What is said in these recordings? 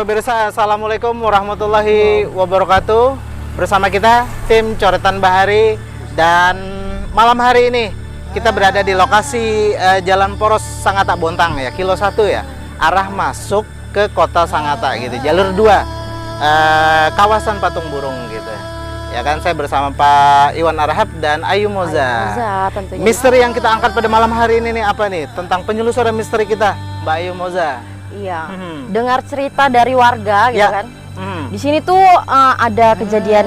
pemirsa, Assalamualaikum warahmatullahi wabarakatuh. Bersama kita tim Coretan Bahari, dan malam hari ini kita berada di lokasi Jalan Poros Sangatta Bontang ya, kilo 1 ya, arah masuk ke kota Sangatta gitu, jalur 2, kawasan Patung Burung gitu. Ya kan, saya bersama Pak Iwan Arhab dan Ayu Moza. Misteri yang kita angkat pada malam hari ini nih apa nih? Tentang penyelusuran misteri kita, Mbak Ayu Moza. Iya. Dengar cerita dari warga gitu kan. Di sini tuh ada kejadian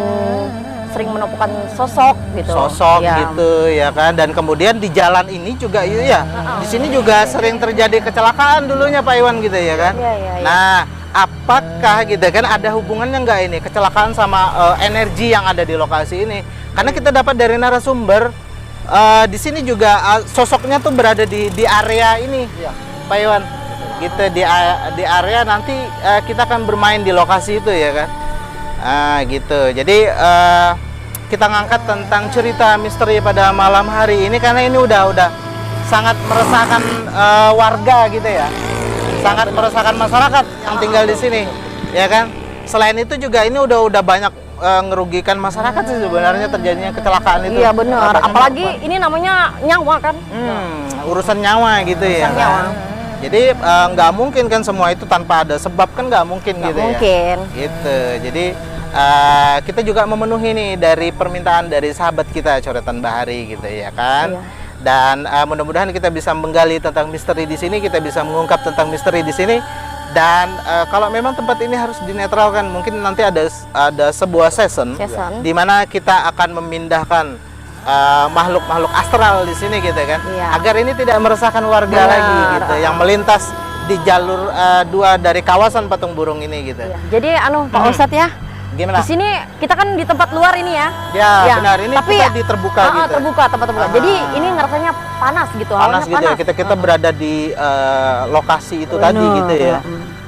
sering menemukan sosok gitu. Sosok gitu ya kan. Dan kemudian di jalan ini juga ya. Di sini juga sering terjadi kecelakaan dulunya Pak Iwan gitu ya kan. Iya. Nah, apakah gitu kan ada hubungannya nggak ini kecelakaan sama energi yang ada di lokasi ini? Karena kita dapat dari narasumber di sini juga sosoknya tuh berada di area ini, Pak Iwan. Gitu di area nanti kita akan bermain di lokasi itu ya kan. Gitu. Jadi kita ngangkat tentang cerita misteri pada malam hari ini karena ini udah sangat meresahkan warga gitu ya. Sangat meresahkan masyarakat yang tinggal di sini, ya kan. Selain itu juga ini udah banyak ngerugikan masyarakat sih sebenarnya terjadinya kecelakaan itu. Iya benar. Apalagi ini namanya nyawa kan. Urusan nyawa gitu ya. Nyawa. Jadi nggak mungkin kan semua itu tanpa ada sebab kan nggak mungkin gitu mungkin. Ya. Gitu. Jadi kita juga memenuhi nih dari permintaan dari sahabat kita Coretan Bahari gitu ya kan. Iya. Dan mudah-mudahan kita bisa menggali tentang misteri di sini, kita bisa mengungkap tentang misteri di sini. Dan kalau memang tempat ini harus dinetralkan, mungkin nanti ada sebuah season. Di mana kita akan memindahkan makhluk-makhluk astral di sini gitu kan. Iya. Agar ini tidak meresahkan warga lagi gitu yang melintas di jalur 2 dari kawasan Patung Burung ini gitu. Iya. Jadi Pak Ustadz ya. Gimana? Di sini kita kan di tempat luar ini ya. Ya. Benar, ini tapi kita di terbuka gitu. Tempat terbuka. Jadi ini rasanya panas gitu. Panas gitu panas. Ya. Kita berada di lokasi itu tadi gitu ya.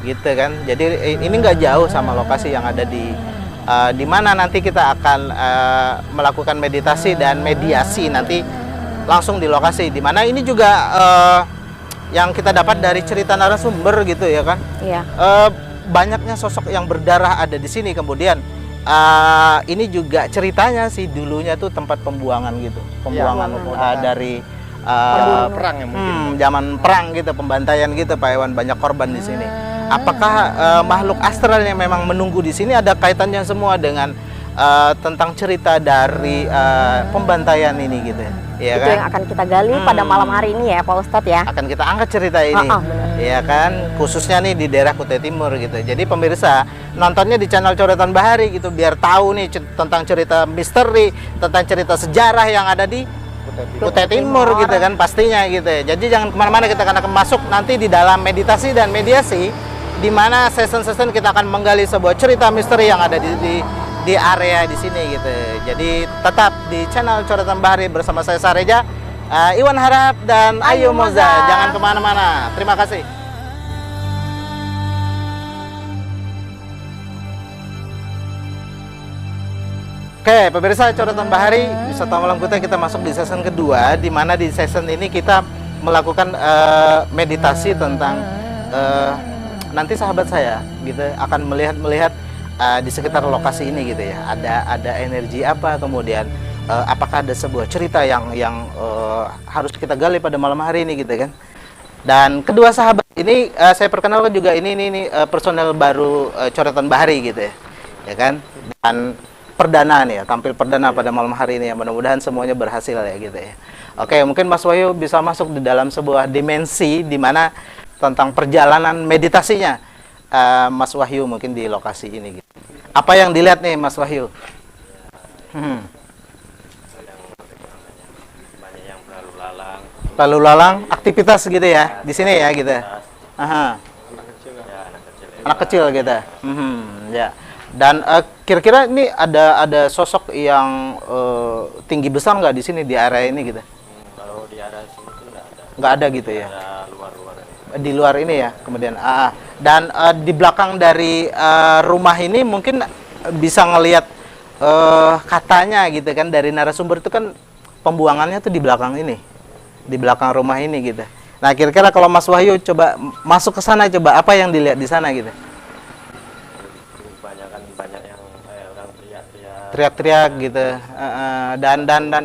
Gitu kan. Jadi ini nggak jauh sama lokasi yang ada di mana nanti kita akan melakukan meditasi dan mediasi nanti langsung di lokasi. Di mana ini juga yang kita dapat dari cerita narasumber gitu ya kan. Iya. Banyaknya sosok yang berdarah ada di sini. Kemudian ini juga ceritanya sih dulunya tuh tempat pembuangan gitu, pembuangan dari perang ya mungkin. Zaman perang gitu, pembantaian gitu Pak Iwan, banyak korban di sini. Apakah makhluk astral yang memang menunggu di sini ada kaitannya semua dengan tentang cerita dari pembantaian ini gitu ya itu kan? Yang akan kita gali pada malam hari ini ya Pak Ustadz ya. Akan kita angkat cerita ini ya kan, khususnya nih di daerah Kutai Timur gitu. Jadi pemirsa nontonnya di channel Coretan Bahari gitu biar tahu nih tentang cerita misteri, tentang cerita sejarah yang ada di Kutai Timur gitu kan pastinya gitu ya. Jadi jangan kemana-mana, kita akan masuk nanti di dalam meditasi dan mediasi, di mana season-season kita akan menggali sebuah cerita misteri yang ada di area di sini gitu. Jadi tetap di channel Coretan Bahari bersama saya Sareja, Iwan Harap dan Ayu Moza. Jangan kemana-mana. Terima kasih. Oke, pemirsa Coretan Bahari, wisata malam Kutai, kita masuk di season kedua, di mana di season ini kita melakukan meditasi tentang nanti sahabat saya gitu akan melihat di sekitar lokasi ini gitu ya. Ada energi apa, kemudian apakah ada sebuah cerita yang harus kita gali pada malam hari ini gitu kan. Dan kedua sahabat ini saya perkenalkan juga ini personel baru Coretan Bahari gitu ya. Ya kan? Dan perdana nih ya, tampil perdana pada malam hari ini ya. Mudah-mudahan semuanya berhasil ya gitu ya. Oke, mungkin Mas Wahyu bisa masuk di dalam sebuah dimensi di mana tentang perjalanan meditasinya Mas Wahyu mungkin di lokasi ini gitu. Apa yang dilihat nih Mas Wahyu? Banyak yang lalu lalang aktivitas gitu ya di sini ya gitu. Anak kecil gitu. Ya. Dan kira-kira ini ada sosok yang tinggi besar nggak di sini di area ini gitu? Kalau di area sini tuh nggak ada gitu ya. Ada luar-luar. Di luar ini ya, kemudian dan di belakang dari rumah ini mungkin bisa ngelihat katanya gitu kan dari narasumber itu kan pembuangannya tuh di belakang ini, di belakang rumah ini gitu. Nah kira-kira kalau Mas Wahyu coba masuk ke sana, coba apa yang dilihat di sana gitu? kebanyakan banyak yang orang teriak-teriak. Teriak-teriak gitu. Dan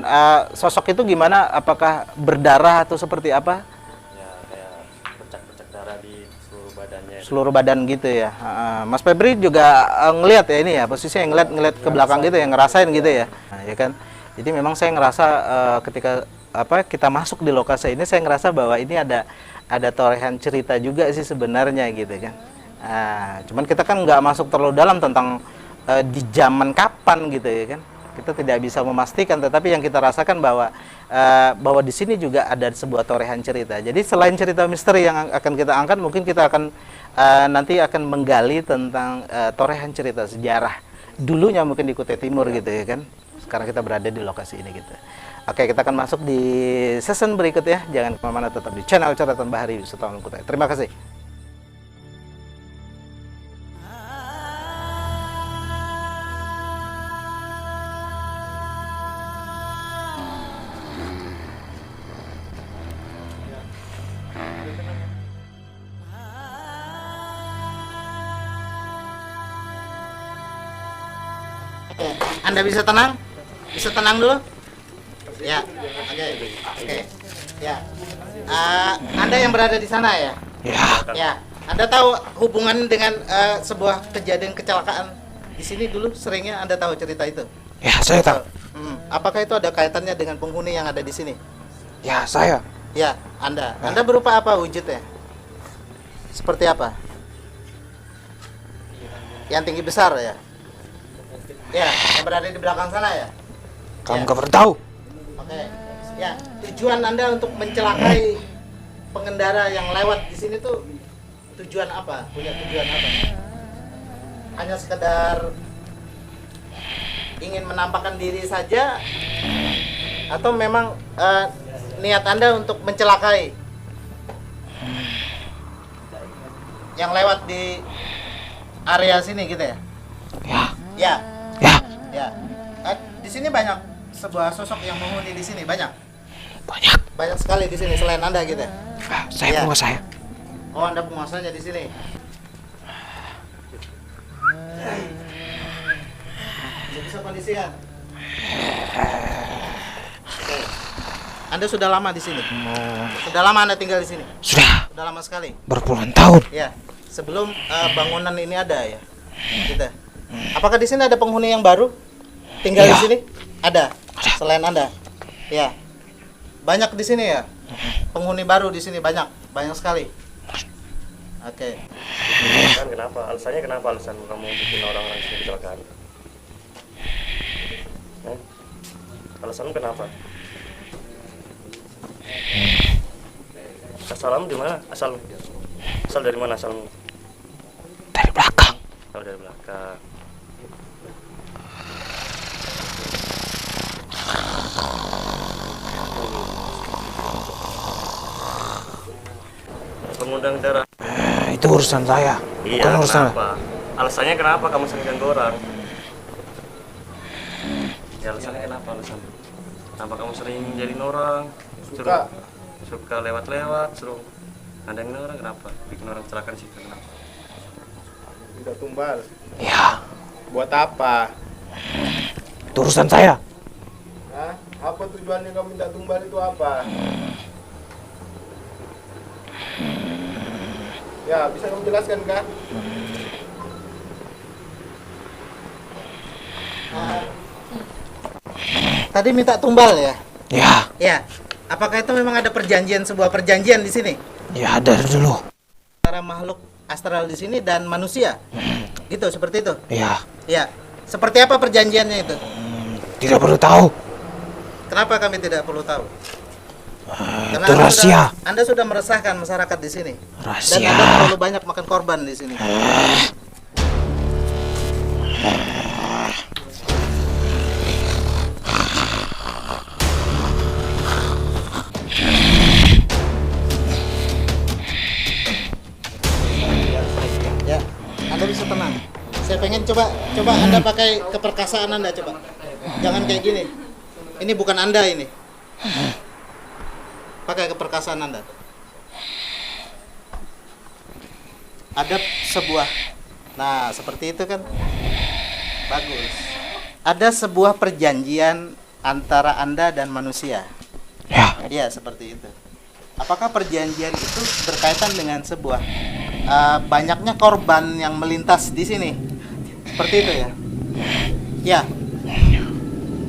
sosok itu gimana? Apakah berdarah atau seperti apa? Ya kayak bercak-bercak darah di seluruh badannya. Seluruh badan gitu ya. Mas Febri juga ngelihat ya ini ya, posisinya ngelihat ke belakang gitu ya, ngerasain gitu ya. Nah, ya kan. Jadi memang saya ngerasa ketika kita masuk di lokasi ini, saya ngerasa bahwa ini ada torehan cerita juga sih sebenarnya gitu kan. Cuman kita kan nggak masuk terlalu dalam tentang di zaman kapan gitu ya kan. Kita tidak bisa memastikan, tetapi yang kita rasakan bahwa di sini juga ada sebuah torehan cerita. Jadi selain cerita misteri yang akan kita angkat, mungkin kita akan nanti akan menggali tentang torehan cerita sejarah dulunya mungkin di Kutai Timur gitu ya kan. Sekarang kita berada di lokasi ini gitu. Oke, kita akan masuk di season berikut ya. Jangan kemana-mana, tetap di channel Coretan Bahari Wisata Alam Kutai. Terima kasih. Oke, Anda bisa tenang? Bisa tenang dulu? Ya, oke. Ya. Anda yang berada di sana ya? Ya, Ya. Anda tahu hubungan dengan sebuah kejadian kecelakaan di sini dulu seringnya Anda tahu cerita itu? ya saya tahu. Apakah itu ada kaitannya dengan penghuni yang ada di sini? Ya saya. Ya, Anda. Anda berupa apa wujudnya? Seperti apa? Yang tinggi besar ya? Ya, yang berada di belakang sana ya? Kamu Ya. gak perlu tahu. Oke. Ya, tujuan Anda untuk mencelakai pengendara yang lewat di sini tuh tujuan apa? Punya tujuan apa? Hanya sekedar ingin menampakkan diri saja atau memang niat Anda untuk mencelakai yang lewat di area sini gitu ya? Ya, Ya, ya, ya. Di sini banyak sebuah sosok yang menghuni di sini, banyak. banyak. Banyak sekali di sini selain Anda gitu ya. Saya Ya. penguasa saya. Oh, Anda penguasanya di sini. Bisa kondisikan. Oke. Anda sudah lama di sini? Sudah lama Anda tinggal di sini? Sudah Sudah lama sekali. berpuluhan tahun. Ya. Sebelum bangunan ini ada ya. Gitu. Apakah di sini ada penghuni yang baru tinggal di Iya. sini? Ada. Selain Anda. Ya. Banyak di sini ya. Penghuni baru di sini banyak, banyak sekali. Oke. Kan kenapa? Alasannya kenapa alasan kamu bikin orang-orang sini kecelakaan? Alasanmu kenapa? Asalmu di mana? Asal dari mana asalmu? Dari belakang. Oh, dari belakang. Pengundang darah. Itu urusan saya. Iya, Bukan urusan. kenapa? Alasannya kenapa kamu sering ganggu orang? Ya, alasannya kenapa alasan? Kenapa kamu sering jadi orang? Suka lewat-lewat, suruh ngandangin orang, kenapa? Bikin orang kecelakaan sih, kenapa? Tidak tumbal. Ya, Buat apa? itu urusan saya. Hah? Apa tujuannya kamu minta tumbal itu apa? Ya, bisa kamu jelaskan kah? Tadi minta tumbal ya? Ya, Ya. Apakah itu memang ada sebuah perjanjian di sini ya dari dulu. antara makhluk astral di sini dan manusia? Gitu, seperti itu. Ya, Ya. Seperti apa perjanjiannya itu? tidak perlu tahu. Kenapa kami tidak perlu tahu? Karena Itu rahasia. Anda sudah meresahkan masyarakat di sini. Dan Rahasia. Anda terlalu banyak makan korban di sini. Ya, Anda bisa tenang. Saya pengen coba Anda pakai keperkasaan Anda coba. Jangan kayak gini. Ini bukan Anda ini. Pakai keperkasaan Anda. Ada sebuah Nah, seperti itu kan. Bagus. Ada sebuah perjanjian antara Anda dan manusia. Ya. Iya, seperti itu. Apakah perjanjian itu berkaitan dengan sebuah banyaknya korban yang melintas di sini? Seperti itu ya? Ya.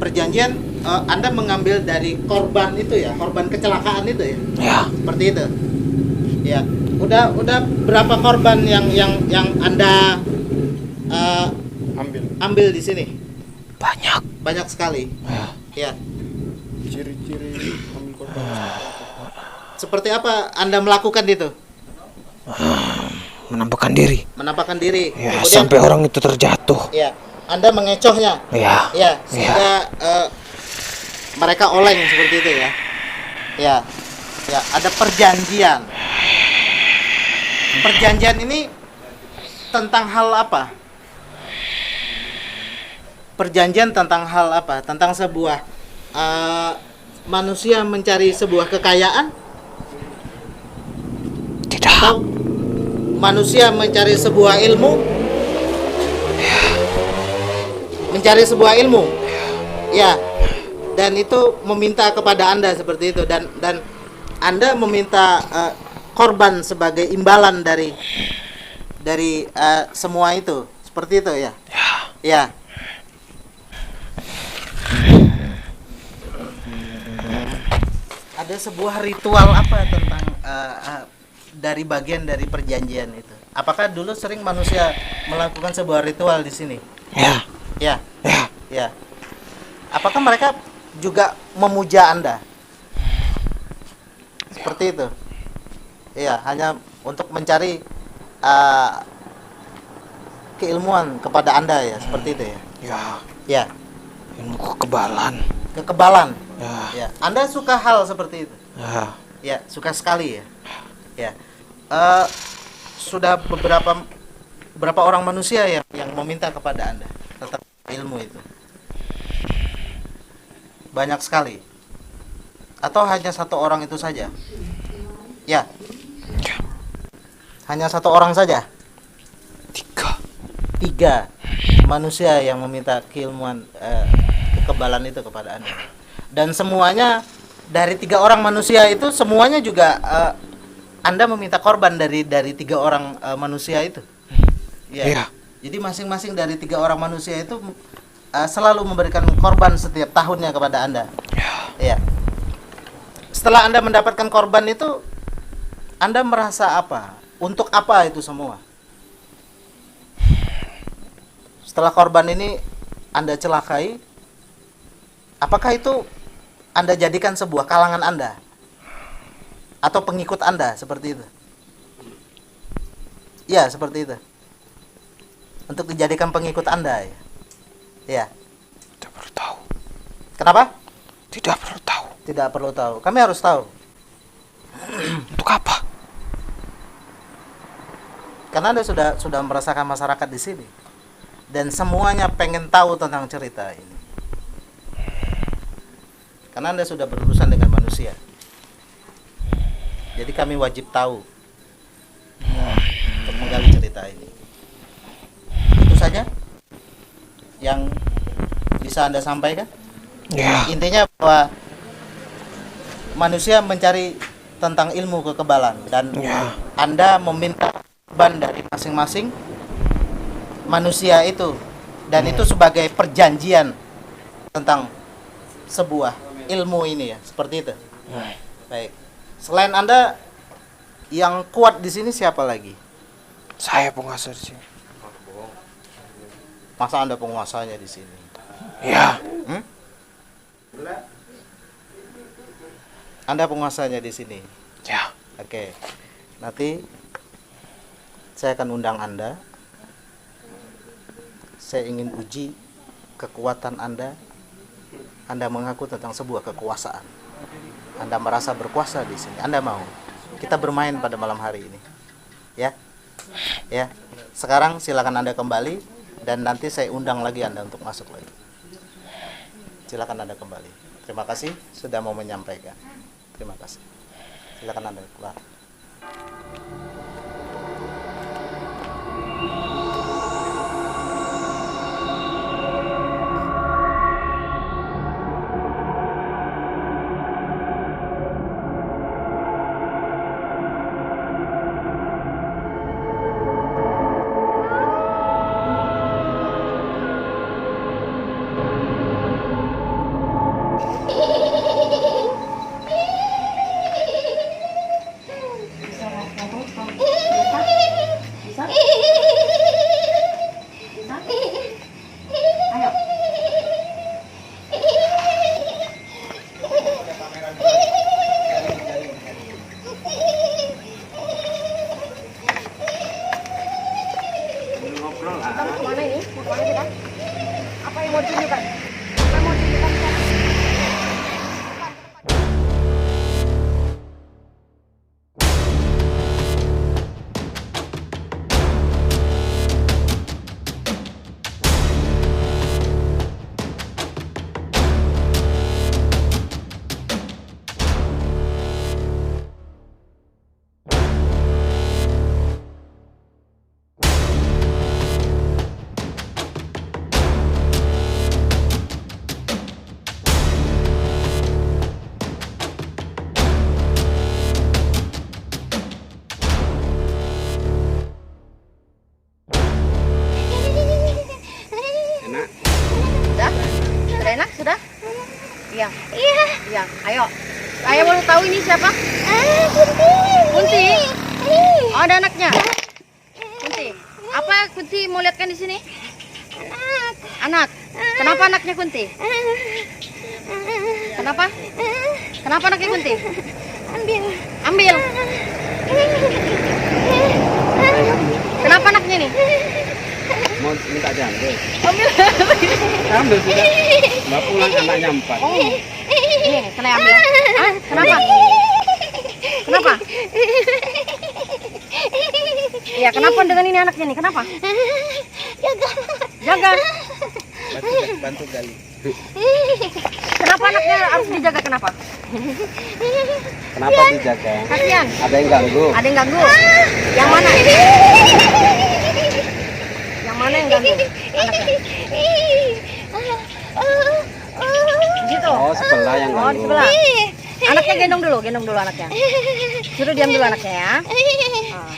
Perjanjian Anda mengambil dari korban itu ya, korban kecelakaan itu ya? Ya. Seperti itu. Ya. Udah berapa korban yang Anda ambil di sini? Banyak sekali. Ya. Ciri-ciri ambil korban. Seperti apa Anda melakukan itu? Menampakkan diri. Menampakkan diri. Ya, Kemudian, sampai orang itu terjatuh. ya, Anda mengecohnya. Ya. Ya, sehingga mereka oleng seperti itu ya. Ya. Ya, ada perjanjian. Perjanjian ini tentang hal apa? Perjanjian tentang hal apa? Tentang sebuah manusia mencari sebuah kekayaan? Tidak. Atau manusia mencari sebuah ilmu? Mencari sebuah ilmu? Ya. Dan itu meminta kepada Anda seperti itu, dan Anda meminta korban sebagai imbalan dari semua itu. Seperti itu ya? Ya. Ada sebuah ritual apa tentang dari bagian dari perjanjian itu? Apakah dulu sering manusia melakukan sebuah ritual di sini? Ya. Ya. Ya. Ya. Apakah mereka juga memuja Anda? Seperti itu. Iya, hanya untuk mencari keilmuan kepada Anda ya, seperti itu ya. Ya. Ya. Ilmu kekebalan. Kekebalan. Ya. Ya. Anda suka hal seperti itu? Ya. Ya, suka sekali ya. Ya. Sudah berapa orang manusia yang meminta kepada Anda tentang ilmu itu? Banyak sekali. Atau hanya satu orang itu saja? Ya. Hanya satu orang saja? Tiga manusia yang meminta keilmuan kekebalan itu kepada Anda. Dan semuanya dari 3 orang manusia itu semuanya juga Anda meminta korban dari 3 orang manusia itu. Ya. Iya. Jadi masing-masing dari 3 orang manusia itu selalu memberikan korban setiap tahunnya kepada Anda. Ya. Setelah Anda mendapatkan korban itu, Anda merasa apa? Untuk apa itu semua? Setelah korban ini Anda celakai, apakah itu Anda jadikan sebuah kalangan Anda? Atau pengikut Anda, seperti itu? Ya, seperti itu. Untuk dijadikan pengikut Anda ya. Ya. Tidak perlu tahu. Kenapa? Tidak perlu tahu. Tidak perlu tahu. Kami harus tahu. Untuk apa? Karena Anda sudah merasakan masyarakat di sini. Dan semuanya pengen tahu tentang cerita ini. Karena Anda sudah berurusan dengan manusia. Jadi kami wajib tahu untuk menggali cerita ini. Itu saja yang bisa Anda sampaikan. Ya. Intinya bahwa manusia mencari tentang ilmu kekebalan, dan Ya. Anda meminta korban dari masing-masing manusia itu, dan itu sebagai perjanjian tentang sebuah ilmu ini ya, seperti itu. Baik. Selain Anda, yang kuat di sini siapa lagi? Saya penguasa di sini. Masa Anda penguasanya di sini? Ya. Anda penguasanya di sini. Ya. Oke. Nanti saya akan undang Anda. Saya ingin uji kekuatan Anda. Anda mengaku tentang sebuah kekuasaan. Anda merasa berkuasa di sini. Anda mau? Kita bermain pada malam hari ini. Ya. Ya. Sekarang silakan Anda kembali, dan nanti saya undang lagi Anda untuk masuk lagi. Silakan Anda kembali. Terima kasih sudah mau menyampaikan. Terima kasih. Silakan Anda keluar. mau ditunjukkan? Apa yang mau ditunjukkan sekarang? Enak. Sudah? Sudah enak? Sudah? Iya. Iya. Ayo. Saya mau tahu ini siapa? Kunti. Oh, ada anaknya. Kunti. Apa Kunti mau lihatkan di sini? Anak. Kenapa anaknya Kunti? Kenapa? Kenapa anaknya Kunti? Ambil. Kenapa anaknya nih? Mau minta jambe. Ambil. Ambil sudah. Mbak pulang anaknya 4. Oh. Ini kena ambil. Ah, kenapa? Kenapa? Ya, kenapa dengan ini anaknya nih? Kenapa? Jaga. Bantu gali. Kenapa anaknya harus dijaga? Kenapa? Kenapa dijaga? Kasihan. Ada yang ganggu. Ada yang ganggu. Yang mana? Yang mana yang ganggu? Anaknya. Gitu. Oh, sebelah yang Oh, di ganggu. sebelah. Anaknya gendong dulu anaknya. Suruh diam dulu anaknya ya. Ah.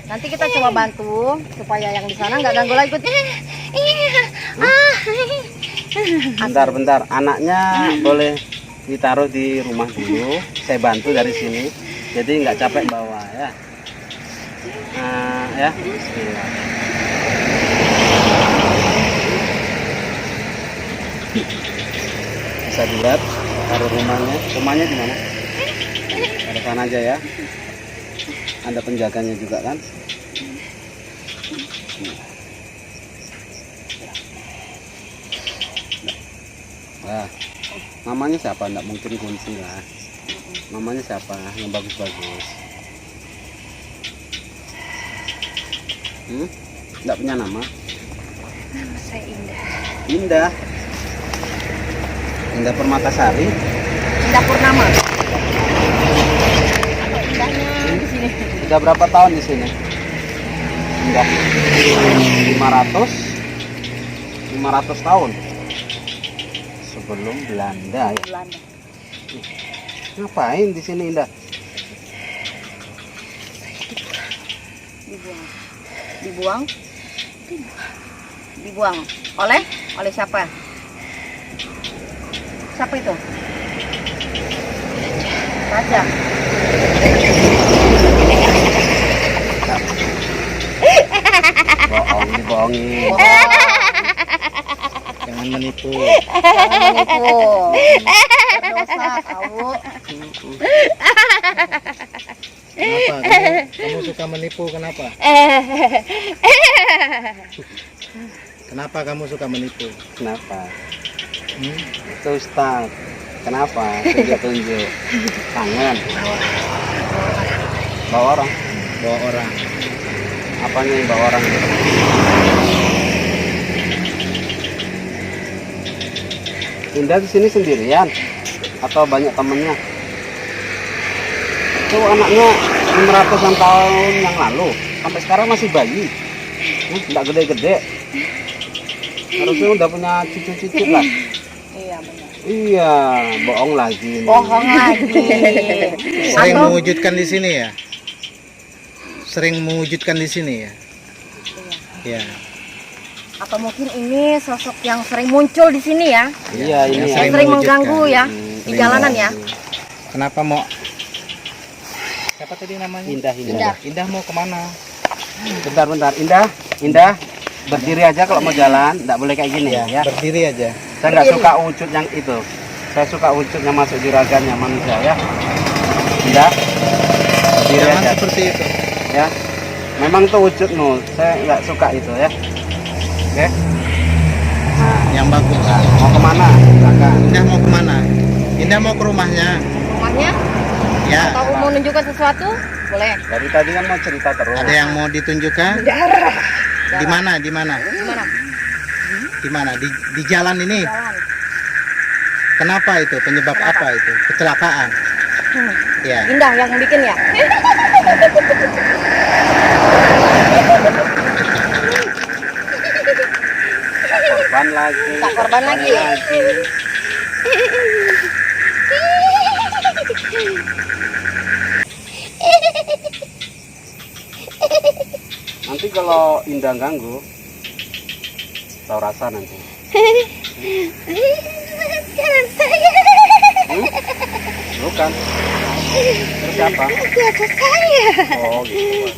Nanti kita coba bantu supaya yang di sana nggak ganggu lagi. Bentar. Anaknya boleh ditaruh di rumah dulu. Saya bantu dari sini. Jadi nggak capek bawa ya. Nah, ya. Bismillah. Bisa dilihat taruh rumahnya. Rumahnya di mana? Ada sana aja ya. Ada penjaganya juga kan? Nah, namanya siapa? Nggak mungkin Kunti lah. Namanya siapa? Yang bagus-bagus. Nggak punya nama? Nama saya Indah. Indah. Indah Permatasari. Indah Purnama. Indahnya di sini. Sudah berapa tahun di sini? Indah. 500 tahun. Sebelum Belanda ya. Belanda. Ngapain di sini Indah? Dibuang. Dibuang. Oleh siapa? Siapa itu? Raja. Dibohongin. Jangan menipu. Jangan menipu. Berdosa tahu. Kenapa? Kamu suka menipu? Kenapa? Kenapa kamu suka menipu? Kenapa? Itu Ustaz. Kenapa? Tunjuk-tunjuk. Tangan. Bawa orang. Bawa orang. Apanya yang bawa orang? Indah di sini sendirian atau banyak temennya? Itu anaknya 500-an tahun yang lalu sampai sekarang masih bayi. Enggak gede-gede. Harusnya udah punya cucu-cucu lah. Iya benar. Iya, bohong lagi. nih. Bohong lagi. Sering Atau- mewujudkan di sini ya? Sering mewujudkan di sini ya? Ya. Atau mungkin ini sosok yang sering muncul di sini ya, Iya, ini yang ya. sering mewujudkan. mengganggu ya Hmm, di jalanan ya. Kenapa mau? Siapa tadi namanya? Indah. Indah mau kemana? Bentar. Indah. Berdiri aja kalau mau jalan, enggak boleh kayak gini ya. Berdiri aja. Saya nggak suka wujud yang itu. Saya suka wujud yang masuk juragannya manusia ya. Indah. Berdiri Jangan aja. seperti itu. Ya. Memang tuh wujud nul. Saya nggak suka itu ya. Oke. Yang bagus. Nah, mau kemana? Silakan. Indah mau kemana? Indah mau ke rumahnya. Rumahnya? Ya. Atau mau menunjukkan sesuatu? Boleh. Dari tadi kan mau cerita terus. Ada yang mau ditunjukkan? Darah. Di mana? Di mana? Gimana? Di mana? Di jalan ini. Jalan. Kenapa itu? Penyebab apa itu? Kecelakaan. Ya. Indah yang bikin ya? Korban lagi. Tak korban lagi ya? Nanti kalau Indah ganggu, tahu rasa nanti. Bukan. Terus siapa? Oh gitu.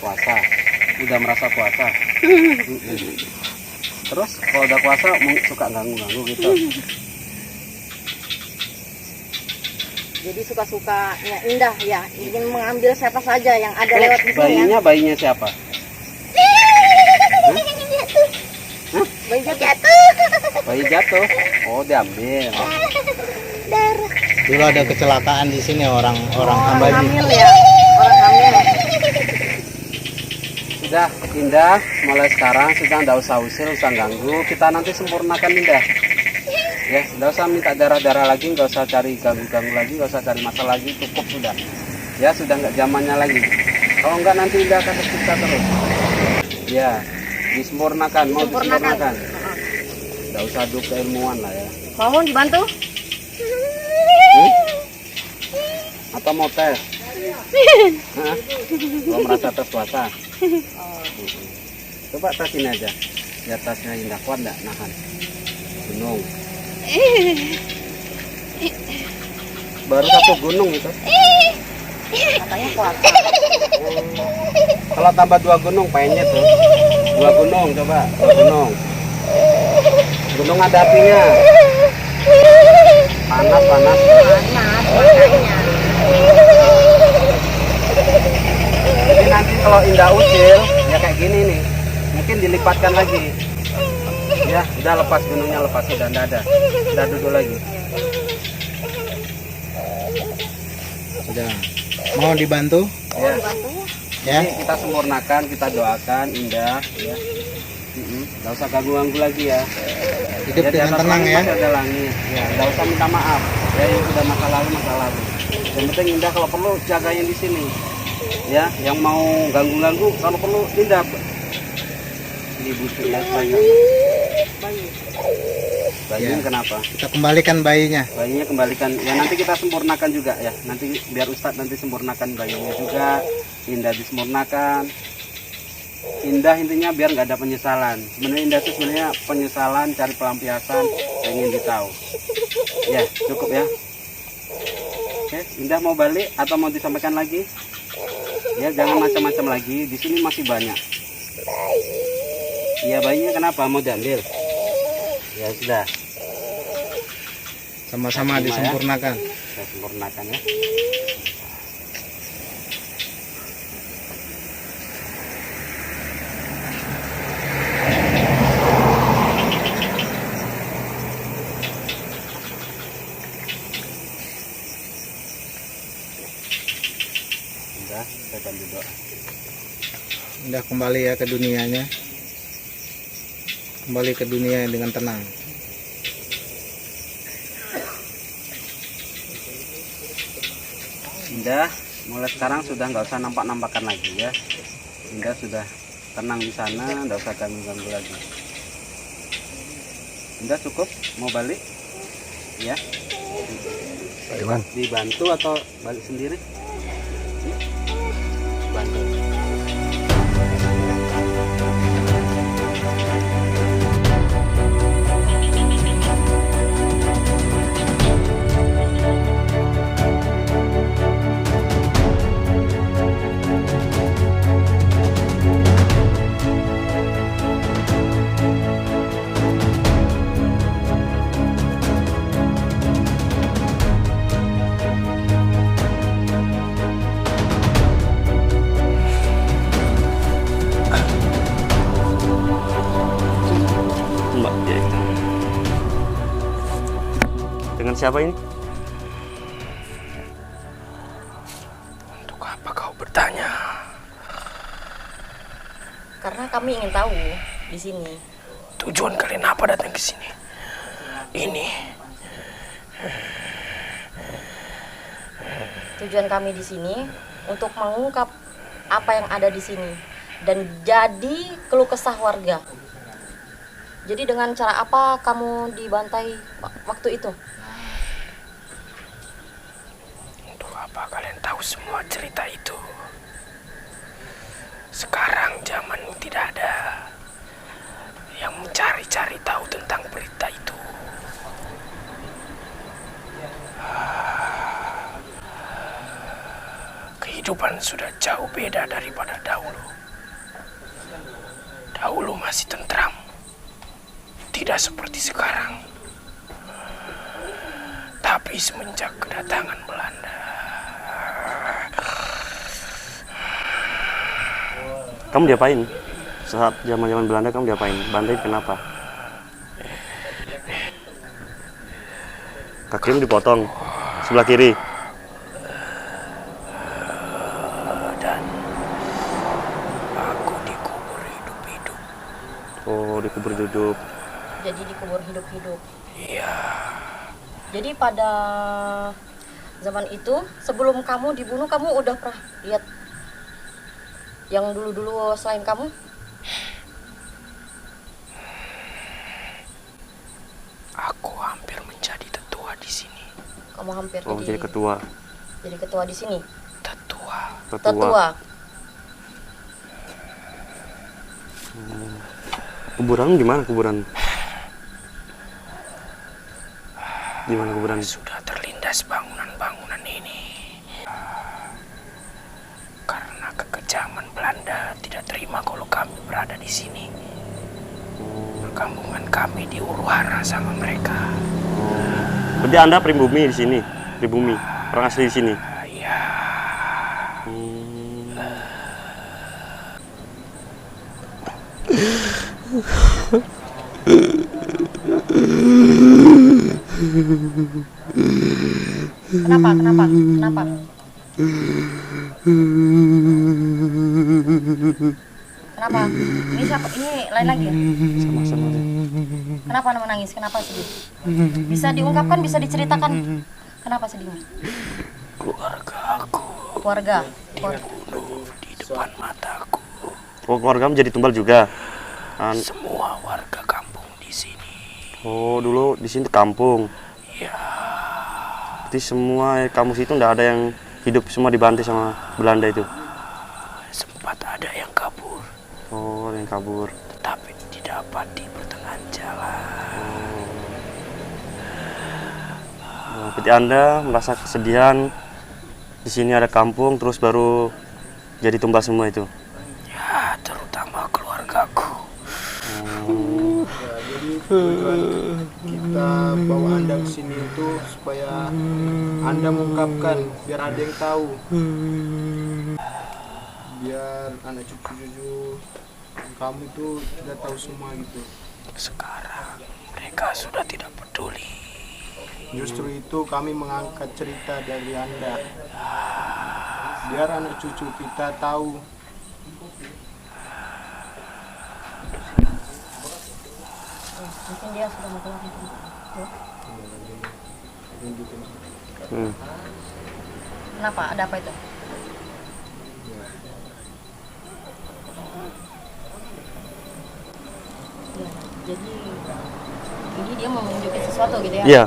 Puasa. Udah merasa puasa. Terus kalau udah puasa suka ganggu-ganggu gitu. Jadi suka-sukanya Indah ya, ingin mengambil siapa saja yang ada lewat di sini ya. Bayinya siapa? Bayi jatuh. Bayi jatuh. Oh diambil. Dulu ada kecelakaan di sini orang Orang bayi. hamil ya, orang hamil. Sudah Indah, mulai sekarang sudah nggak usah usir, usah ganggu. Kita nanti sempurnakan Indah. Ya, nggak usah minta darah-darah lagi, nggak usah cari ganggu-ganggu lagi, nggak usah cari masalah lagi, cukup sudah. Ya, sudah nggak zamannya lagi. Kalau nggak nanti Indah akan tersiksa terus. Ya, disempurnakan, mau disempurnakan. Nggak usah adu keilmuan lah ya. Mau dibantu? Atau mau tes? Hah? Kalau merasa tes puasa? Coba tes ini aja. Di atasnya Indah kuat nggak nahan? Gunung. Baru satu gunung itu. Katanya kuat. Kalau tambah 2 gunung pengennya tuh. 2 gunung coba, 2 gunung. Gunung ada apinya. Panas. Jadi nanti kalau Indah usil, ya kayak gini nih. Mungkin dilipatkan lagi. Ya, udah lepas gunungnya, lepas sudah enggak ada. Udah duduk lagi. Sudah. Mau dibantu? Ya. Ya. Jadi kita sempurnakan, kita doakan Indah ya. Nggak usah ganggu-ganggu lagi ya. Hidup Ya, di dengan atas tenang langit ya. masih ada langit. Ya, nggak usah minta maaf. Ya, yang sudah masa lalu. Yang penting Indah kalau perlu jagain di sini. Ya, yang mau ganggu-ganggu kalau perlu Indah. Ini busuk ya, bayinya Ya. kenapa? Kita kembalikan bayinya. Bayinya kembalikan. Ya nanti kita sempurnakan juga ya. Nanti biar Ustadz nanti sempurnakan bayinya juga. Indah disempurnakan. Indah intinya biar nggak ada penyesalan. Sebenarnya Indah itu sebenarnya penyesalan, cari pelampiasan, pengen ditahu. Ya cukup ya. Oke, Indah mau balik atau mau disampaikan lagi? Ya jangan macam-macam lagi. Di sini masih banyak. Iya bayinya kenapa mau diambil? Ya sudah. Sama-sama Terima ya. disempurnakan. Saya sempurnakan ya. Sudah, saya bantu doa. Indah kembali ya ke dunianya. Kembali ke dunia dengan tenang. Indah, mulai sekarang sudah nggak usah nampak-nampakan lagi ya. Indah sudah tenang di sana, nggak usah ganggu-ganggu lagi. Indah cukup, mau balik? Ya. Dibantu atau balik sendiri? Bantu. siapa ini? Untuk apa kau bertanya? Karena kami ingin tahu di sini. Tujuan kalian apa datang ke sini? Ini Tujuan kami di sini untuk mengungkap apa yang ada di sini dan jadi keluh kesah warga. Jadi dengan cara apa kamu dibantai waktu itu? untuk apa kalian tahu semua cerita itu? Sekarang zaman tidak ada yang mencari-cari tahu tentang berita itu. Kehidupan sudah jauh beda daripada dahulu. Dahulu masih tentram, tidak seperti sekarang. Tapi semenjak kedatangan Belanda, Kamu diapain? Saat zaman-zaman Belanda kamu diapain? Bantai kenapa? Kakimu dipotong sebelah kiri. dan aku dikubur hidup-hidup. Oh, dikubur hidup. Jadi dikubur hidup-hidup. Iya, Jadi pada zaman itu sebelum kamu dibunuh kamu udah pernah lihat yang dulu-dulu selain kamu? aku hampir menjadi tetua di sini. Kamu hampir Oh, jadi ketua. jadi ketua di sini. Tetua. Tetua. Kuburan di mana kuburan? Di mana kuburan? Sudah terlindas bangunan-bangunan ini. Karena kekejaman Belanda tidak terima kalau kami berada di sini. Perkampungan kami diuru-hara sama mereka. Berarti Anda pribumi di sini, pribumi, orang asli di sini. Iya. Kenapa? Kenapa? Kenapa? Kenapa? Ini siapa? Ini lain lagi ya? Sama-sama deh. Kenapa menangis? Kenapa sedih? Bisa diungkapkan, bisa diceritakan. Kenapa sedihnya? Keluarga aku Keluarga. dibunuh di depan mataku. Oh, keluarga menjadi tumbal juga. Semua warga kampung di sini. Oh, dulu di sini kampung. Ya, Berarti semua kampung situ nggak ada yang hidup, semua dibantai sama Belanda itu. sempat ada yang kabur, Oh, yang kabur. tetapi didapat di pertengahan jalan. Oh, berarti Anda merasa kesedihan di sini ada kampung, terus baru jadi tumbal semua itu. Ya, terutama keluargaku. Ya, jadi tujuan kita bawa Anda ke sini itu supaya Anda mengungkapkan biar ada yang tahu. Biar anak cucu-cucu kamu itu sudah tahu semua gitu. Sekarang mereka sudah tidak peduli. Justru itu kami mengangkat cerita dari Anda. Biar anak cucu kita tahu. Mungkin dia sudah mau keluar. Kenapa? Ada apa itu? Ya, jadi ini dia mau menunjukkan sesuatu gitu ya? Iya.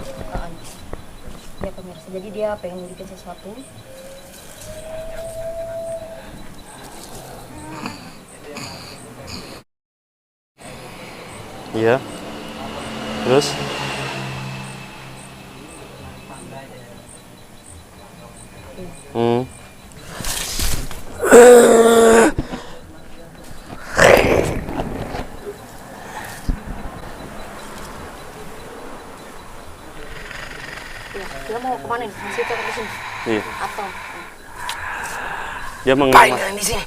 Ya pemirsa, jadi dia pengen menunjukkan sesuatu. Iya. Terus? Hmm. Ya, dia mau kemana nih? Di situ atau di sini? Iya. Atau? Dia Ngapain mengemas. kalian di sini?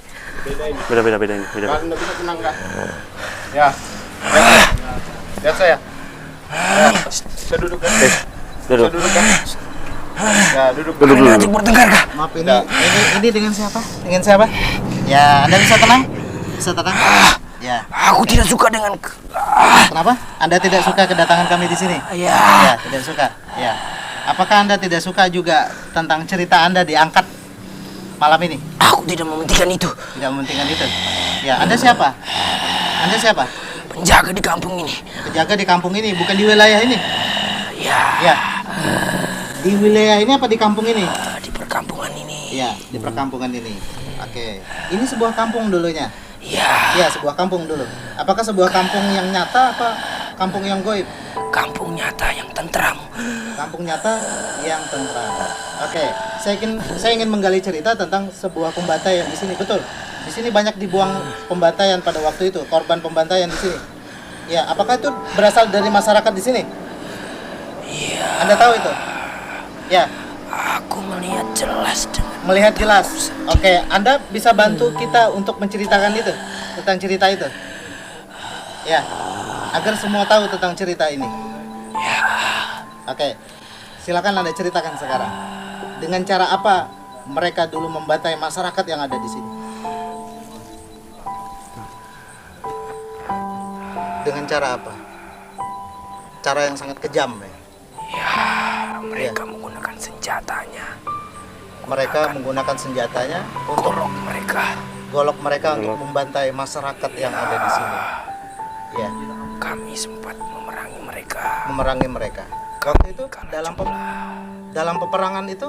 Beda ini. Beda. Anda bisa tenang nggak? Ya. Lihat saya. Ya, saya duduk ya. Duduk. Duduk kan? Ya, duduk. Kalian ajak bertengkar kah? Maaf, ini dengan siapa? Dengan siapa? Ya, Anda bisa tenang? Bisa tenang? Ya. Aku tidak suka dengan... Kenapa? Anda tidak suka kedatangan kami di sini? Ya. Ya, tidak suka. Ya. Apakah Anda tidak suka juga tentang cerita Anda diangkat malam ini? Aku tidak mementingkan itu. Tidak mementingkan itu. Ya, Anda siapa? Anda siapa? Penjaga di kampung ini. Penjaga di kampung ini, bukan di wilayah ini. Ya. Ya. Di wilayah ini apa di kampung ini? Di perkampungan ini. Ya, di perkampungan ini. Oke. Ini sebuah kampung dulunya. Ya. Ya, sebuah kampung dulu. Apakah sebuah kampung yang nyata apa kampung yang goib? Kampung nyata yang tentram. Kampung nyata yang tentram. Oke, saya ingin menggali cerita tentang sebuah pembantaian di sini, betul? Di sini banyak dibuang pembantaian pada waktu itu, korban pembantaian di sini. Ya, apakah itu berasal dari masyarakat di sini? Iya. Anda tahu itu? Ya, Aku melihat jelas dengan... melihat jelas. Oke, Anda bisa bantu kita untuk menceritakan itu, tentang cerita itu. Ya, agar semua tahu tentang cerita ini. Ya. Oke, silakan Anda ceritakan sekarang. Dengan cara apa mereka dulu membantai masyarakat yang ada di sini? Dengan cara apa? Cara yang sangat kejam ya. Ya. Mereka menggunakan senjatanya. Mereka menggunakan senjatanya untuk golok mereka untuk membantai masyarakat yang ada di sini. Ya, Kami sempat memerangi mereka. memerangi mereka. Waktu itu dalam peperangan itu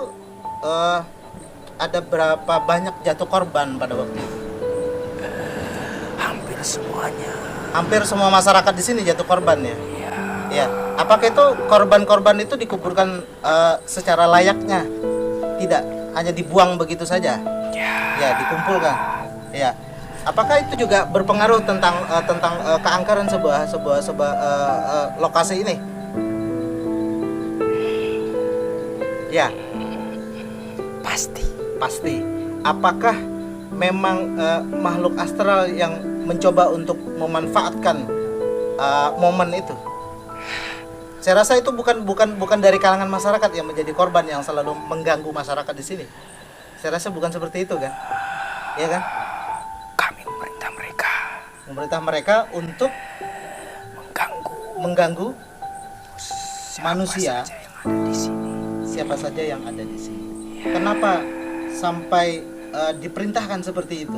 ada berapa banyak jatuh korban pada waktu itu? Hampir semuanya. Hampir semua masyarakat di sini jatuh korban ya. Ya. Ya, apakah itu korban-korban itu dikuburkan secara layaknya? Tidak, hanya dibuang begitu saja. Ya, dikumpulkan. Ya. Apakah itu juga berpengaruh tentang keangkeran sebuah lokasi ini? Ya, pasti. Apakah memang makhluk astral yang mencoba untuk memanfaatkan momen itu? Saya rasa itu bukan dari kalangan masyarakat yang menjadi korban yang selalu mengganggu masyarakat di sini. Saya rasa bukan seperti itu kan? Iya kan? Kami Memerintah mereka untuk mengganggu manusia. Siapa saja yang ada di sini. Kenapa sampai diperintahkan seperti itu?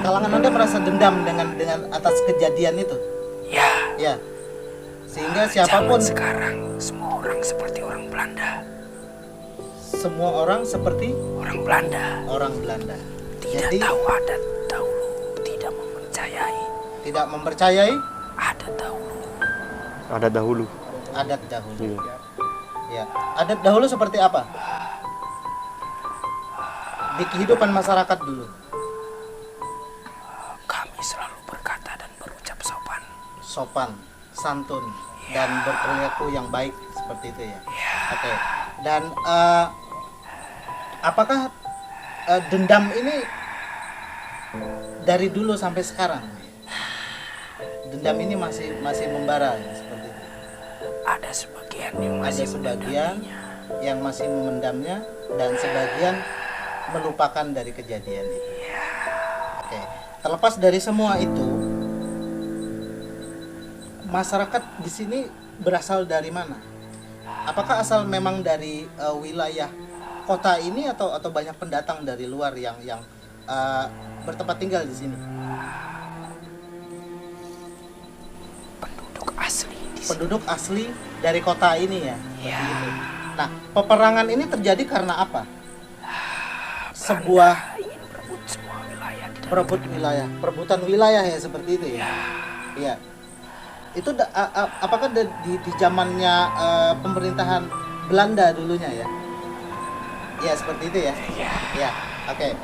Kalangan Anda merasa dendam dengan atas kejadian itu? Ya. Sehingga siapapun sekarang semua orang seperti orang Belanda. Semua orang seperti Orang Belanda. orang Belanda. Tidak Jadi tahu adat dahulu, tidak mempercayai tidak mempercayai adat dahulu. Ada dahulu. adat dahulu. Iya. Ya, adat dahulu seperti apa? Di kehidupan masyarakat dulu. Kami selalu berkata dan berucap sopan. Sopan, santun, dan berperilaku yang baik seperti itu ya. Oke. Dan apakah dendam ini dari dulu sampai sekarang? Dendam ini masih membara ya, seperti itu. Ada sebagian yang masih Ada sebagian yang masih memendamnya dan sebagian melupakan dari kejadian itu. Oke. Terlepas dari semua itu, masyarakat di sini berasal dari mana? Apakah asal memang dari wilayah kota ini atau banyak pendatang dari luar yang bertempat tinggal di sini? penduduk asli di sini. Penduduk asli dari kota ini ya. Ya. Begitu. Nah, peperangan ini terjadi karena apa? Sebuah Ingin berebut semua wilayah di dalam perebutan wilayah ya seperti itu ya. Iya. Itu apakah di zamannya pemerintahan Belanda dulunya ya? Ya seperti itu ya. Ya. Oke.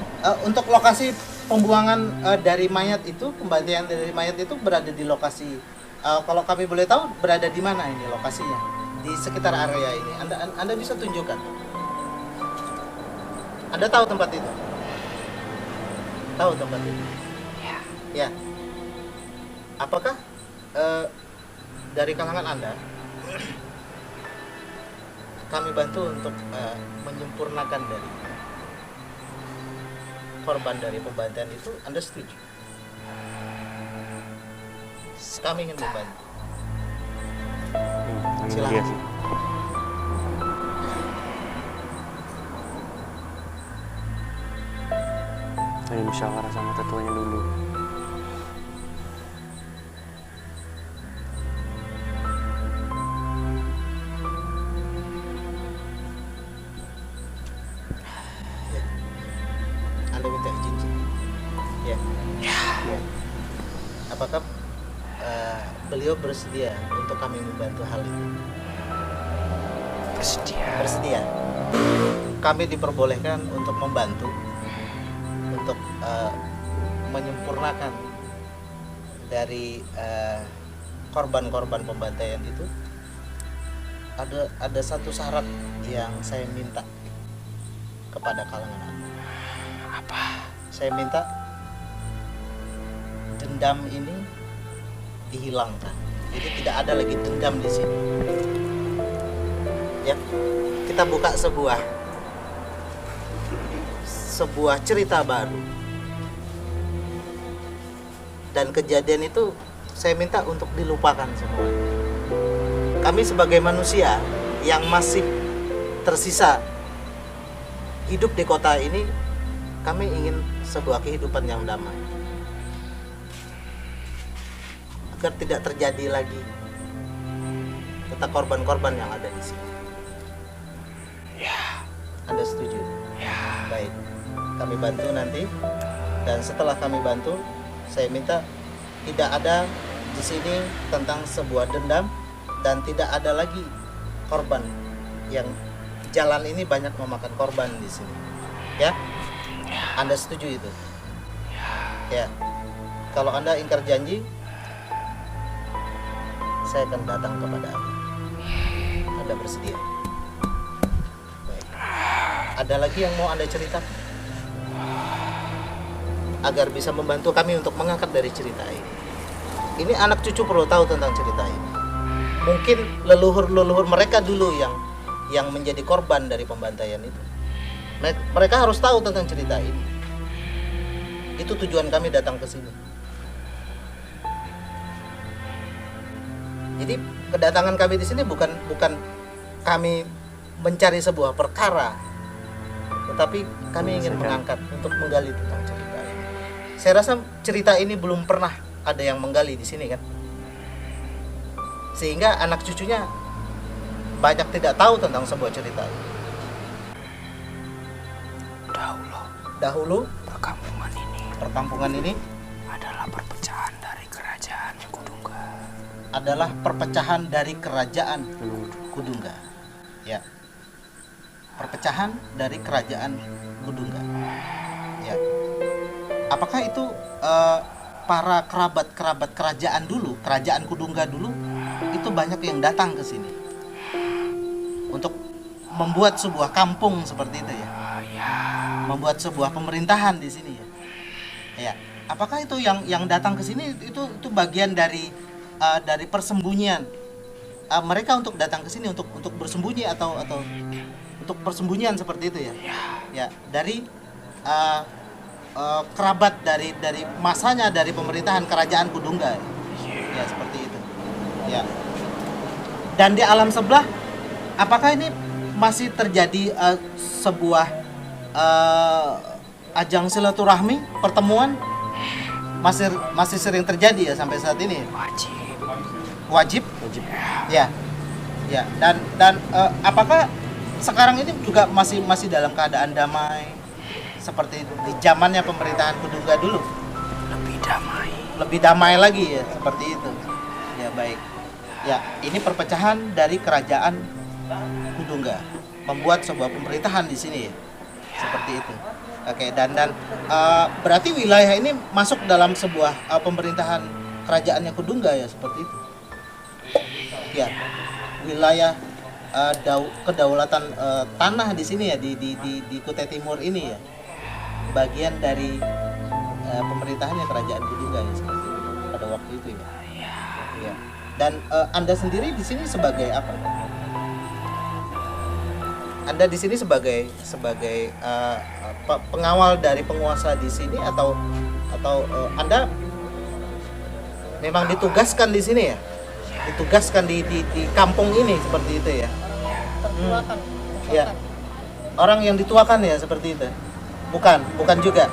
Untuk lokasi pembuangan dari mayat itu, pembantaian dari mayat itu berada di lokasi. Kalau kami boleh tahu berada di mana ini lokasinya? Di sekitar area ini. Anda bisa tunjukkan. Anda tahu tempat itu? Tahu tempat itu? Ya. Apakah dari kalangan Anda kami bantu untuk menyempurnakan dari korban dari pembantaian itu, Anda setuju? Kami ingin membantu. Silakan. Saya musyawarah sama tetuanya dulu. Anda minta izin sih. Ya. Ya. Apakah beliau bersedia untuk kami membantu hal itu? Bersedia. Bersedia. Kami diperbolehkan untuk membantu, untuk menyempurnakan dari korban-korban pembantaian itu. Ada satu syarat yang saya minta kepada kalangan Anda. Apa? Saya minta dendam ini dihilangkan. Jadi tidak ada lagi dendam di sini. Ya, kita buka sebuah cerita baru. Dan kejadian itu saya minta untuk dilupakan semua. Kami sebagai manusia yang masih tersisa hidup di kota ini, kami ingin sebuah kehidupan yang damai. Agar tidak terjadi lagi kata korban-korban yang ada di sini. Ya. Anda setuju? Ya. Baik. Kami bantu nanti, dan setelah kami bantu, saya minta tidak ada di sini tentang sebuah dendam, dan tidak ada lagi korban yang jalan ini banyak memakan korban di sini. Ya? Anda setuju itu? Ya. Kalau Anda ingkar janji, saya akan datang kepada Anda. Anda bersedia? Baik. Ada lagi yang mau Anda ceritakan? Agar bisa membantu kami untuk mengangkat dari cerita ini. Ini anak cucu perlu tahu tentang cerita ini. Mungkin leluhur-leluhur mereka dulu yang menjadi korban dari pembantaian itu. Mereka harus tahu tentang cerita ini. Itu tujuan kami datang ke sini. Jadi kedatangan kami di sini bukan kami mencari sebuah perkara, tetapi kami ingin mengangkat untuk menggali tentang cerita ini. Saya rasa cerita ini belum pernah ada yang menggali di sini kan, sehingga anak cucunya banyak tidak tahu tentang sebuah cerita ini. Dahulu perkampungan ini adalah perpecahan dari kerajaan Kudungga. adalah perpecahan dari kerajaan Kudungga. Ya. Perpecahan dari kerajaan Kudungga. Ya. Apakah itu para kerabat-kerabat kerajaan dulu, kerajaan Kudungga dulu itu banyak yang datang ke sini untuk membuat sebuah kampung seperti itu ya. Membuat sebuah pemerintahan di sini ya. Ya. Apakah itu yang datang ke sini itu bagian dari persembunyian mereka untuk datang ke sini untuk bersembunyi atau untuk persembunyian seperti itu ya? Ya, dari kerabat dari masanya dari pemerintahan kerajaan Kudungga. Ya, seperti itu. Ya. Dan di alam sebelah apakah ini masih terjadi sebuah ajang silaturahmi, pertemuan masih sering terjadi ya sampai saat ini? Wajib. Ya. Ya, dan apakah sekarang ini juga masih dalam keadaan damai seperti di zamannya pemerintahan Kudungga dulu? Lebih damai lagi ya, seperti itu. Ya, baik. Ya, ini perpecahan dari kerajaan Kudungga membuat sebuah pemerintahan di sini ya. Seperti itu. Oke, dan berarti wilayah ini masuk dalam sebuah pemerintahan kerajaannya Kudungga ya, seperti itu. Ya, wilayah kedaulatan tanah di sini ya, di Kutai Timur ini ya, bagian dari pemerintahannya kerajaan Kudungga ya, seperti itu pada waktu itu ya. Ya. Dan Anda sendiri di sini sebagai apa? Anda di sini sebagai pengawal dari penguasa di sini atau Anda memang ditugaskan di sini ya? Ditugaskan di kampung ini seperti itu ya? Tertuakan. Ya. Orang yang dituakan ya seperti itu. Bukan juga.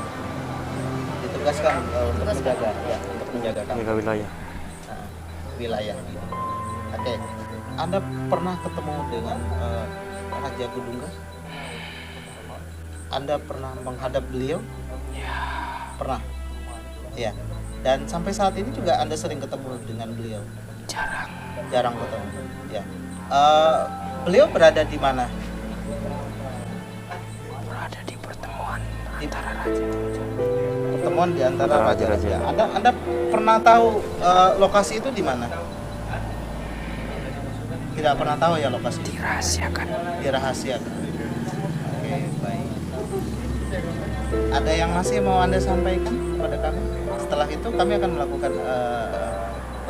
Ditugaskan untuk menjaga ya, untuk menjaga kampung. Jaga wilayah. Wilayah. Oke. Anda pernah ketemu dengan Raja Gudunggas? Anda pernah menghadap beliau? Pernah. Ya. Dan sampai saat ini juga Anda sering ketemu dengan beliau? Jarang ketemu. Ya. Beliau berada di mana? Berada di pertemuan antara raja. Pertemuan di antara Antara raja-raja. raja-raja. Anda pernah tahu lokasi itu di mana? Tidak pernah tahu ya lokasi. Dirahasiakan. Dirahasiakan. Oke, baik. Ada yang masih mau Anda sampaikan kepada kami? Setelah itu kami akan melakukan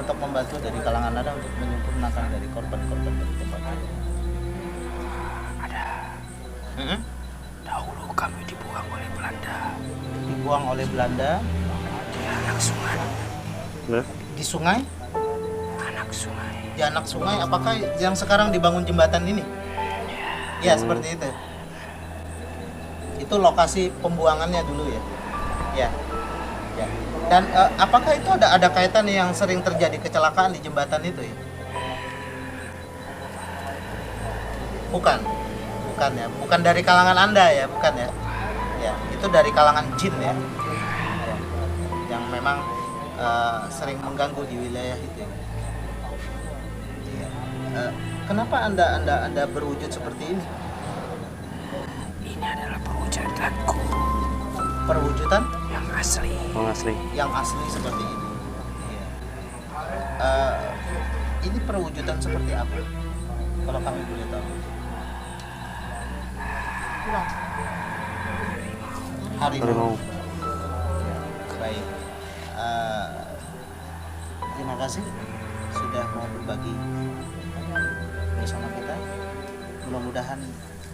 untuk membantu dari kalangan Anda untuk menyempurnakan dari korban-korban dari tempat ini. Ada. Dahulu kami dibuang oleh Belanda Dibuang oleh Belanda di anak sungai. Benar? di sungai, Anak sungai. di anak sungai. Apakah yang sekarang dibangun jembatan ini? Ya, seperti itu. Itu lokasi pembuangannya dulu ya. Ya. Ya. Dan apakah itu ada kaitan yang sering terjadi kecelakaan di jembatan itu ya? Bukan. Bukan ya. Bukan dari kalangan Anda ya, bukan ya. Ya, itu dari kalangan jin ya. Ya. Yang memang sering mengganggu di wilayah itu. Ya. Kenapa Anda berwujud seperti ini? Ini adalah perwujudanku Perwujudan yang asli. Oh, asli. yang asli seperti ini. Iya. Ini perwujudan seperti apa? Kalau kami boleh tahu. Harimau. Harimau. Baik. Terima kasih sudah mau berbagi bersama kita. Mudah-mudahan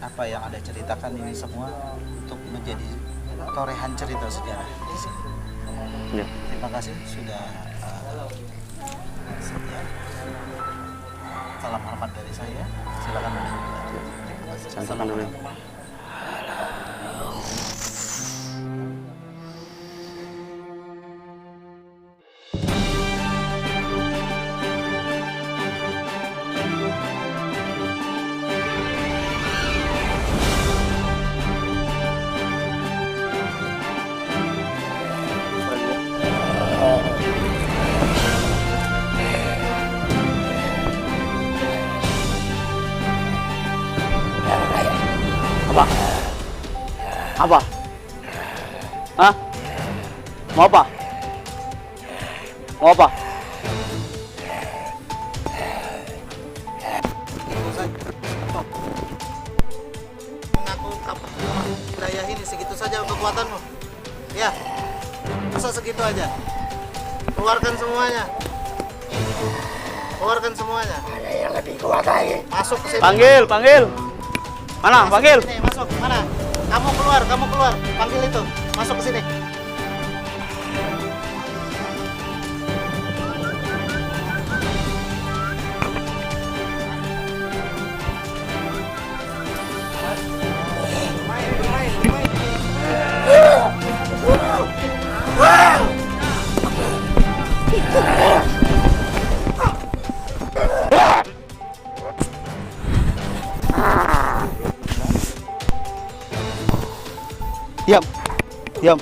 apa yang Anda ceritakan ini semua untuk menjadi torehan cerita sejarah di sini. Ya. Terima kasih sudah setia. Salam hormat dari saya. Silakan duduk. Terima kasih. Sampaikan dulu. Apa? Hah? Mau apa? Mau apa? Mengaku kapal wilayah ini segitu saja kekuatanmu. Ya. Masa segitu aja? Keluarkan semuanya. Keluarkan semuanya. Ada yang lebih kuat lagi. Masuk ke sini. Panggil. Mana? Masuk Panggil. ke sini, masuk. Mana? Kamu keluar. Panggil itu. Masuk ke sini. Diam.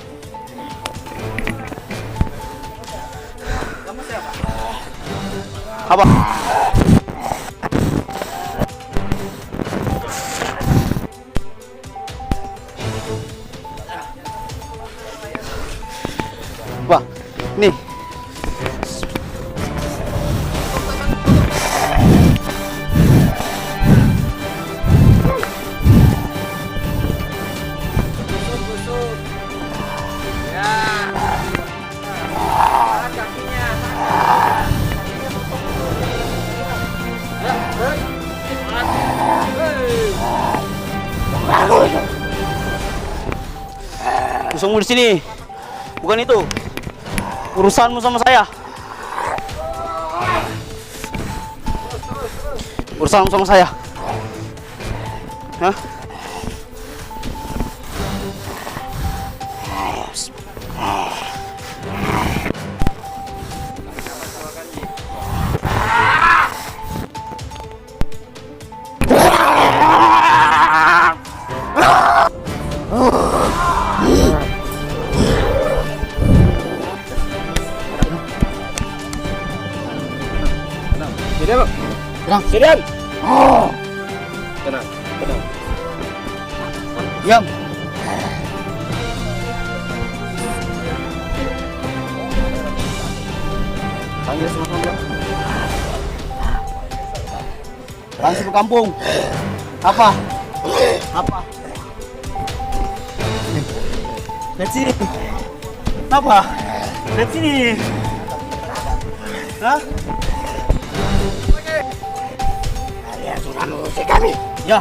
Kamu siapa? Apa? Wah, nih. Pasungmu di sini. Bukan itu. Urusanmu sama saya. Urusanmu sama saya. Hah? Sedian. Tenang. Diam. Panggil semua kampung. Panggil semua kampung. Apa? Apa? Lihat sini. Apa? Lihat sini. Hah? Kalian sudah mengusik kami. Ya.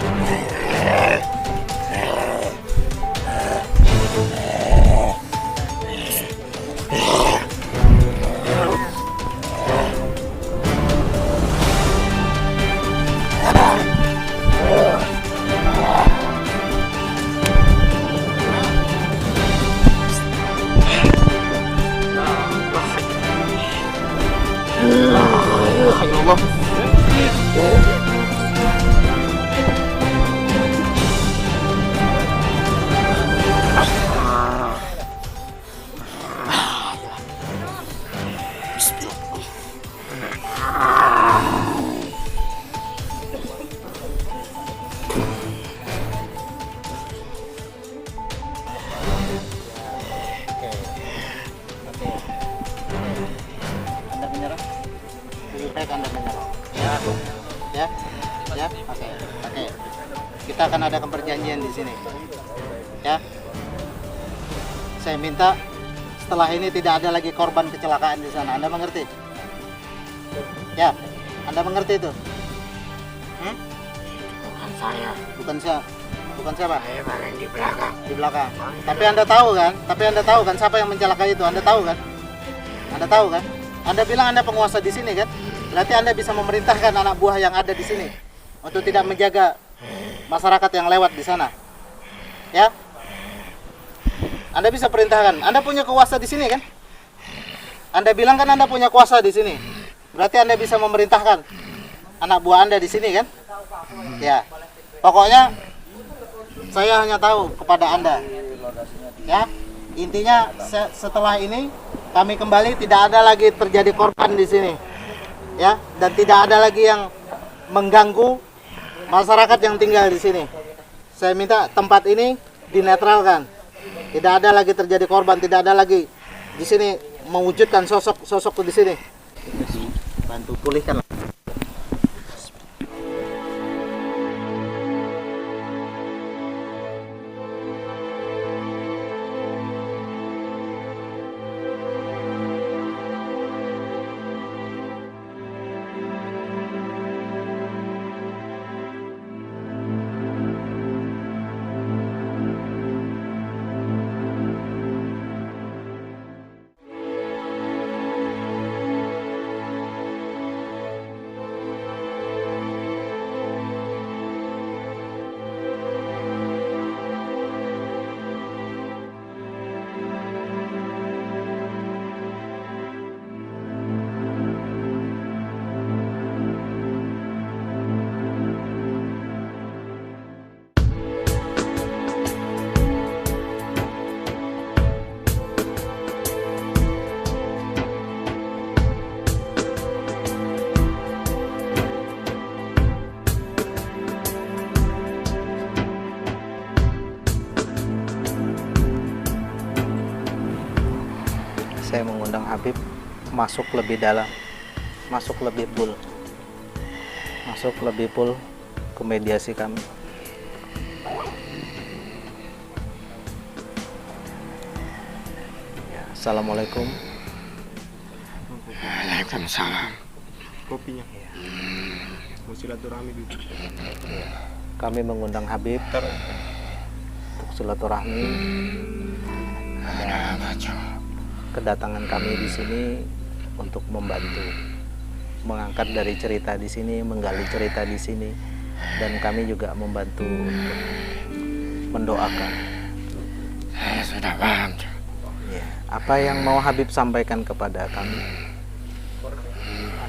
Anda menyerah? Lebih baik Anda menyerah. Ya. Ya. Oke. Kita akan adakan perjanjian di sini. Ya. Saya minta setelah ini tidak ada lagi korban kecelakaan di sana. Anda mengerti? Ya. Anda mengerti itu? Bukan saya. Bukan siapa? Bukan siapa? Saya bareng di belakang. Di belakang. Tapi Anda tahu kan? Siapa yang mencelakai itu? Anda tahu kan? Anda bilang Anda penguasa di sini kan? Berarti Anda bisa memerintahkan anak buah yang ada di sini untuk tidak menjaga masyarakat yang lewat di sana. Ya? Anda bisa perintahkan. Anda punya kuasa di sini kan? Anda bilang kan Anda punya kuasa di sini. Berarti Anda bisa memerintahkan anak buah Anda di sini kan? Ya. Pokoknya saya hanya tahu kepada Anda. Ya. Intinya setelah ini kami kembali tidak ada lagi terjadi korban di sini. Ya, dan tidak ada lagi yang mengganggu masyarakat yang tinggal di sini. Saya minta tempat ini dinetralkan. Tidak ada lagi terjadi korban, tidak ada lagi di sini mewujudkan sosok di sini. Bantu pulihkan. Saya mengundang Habib masuk lebih dalam, masuk lebih full ke mediasi kami. Ya, Assalamualaikum. Waalaikumsalam. Kopinya. Mau silaturahmi dulu. Kami mengundang Habib untuk silaturahmi Kedatangan kami di sini untuk membantu mengangkat dari cerita di sini, menggali cerita di sini, dan kami juga membantu untuk mendoakan. Saya sudah paham. Ya, apa yang mau Habib sampaikan kepada kami?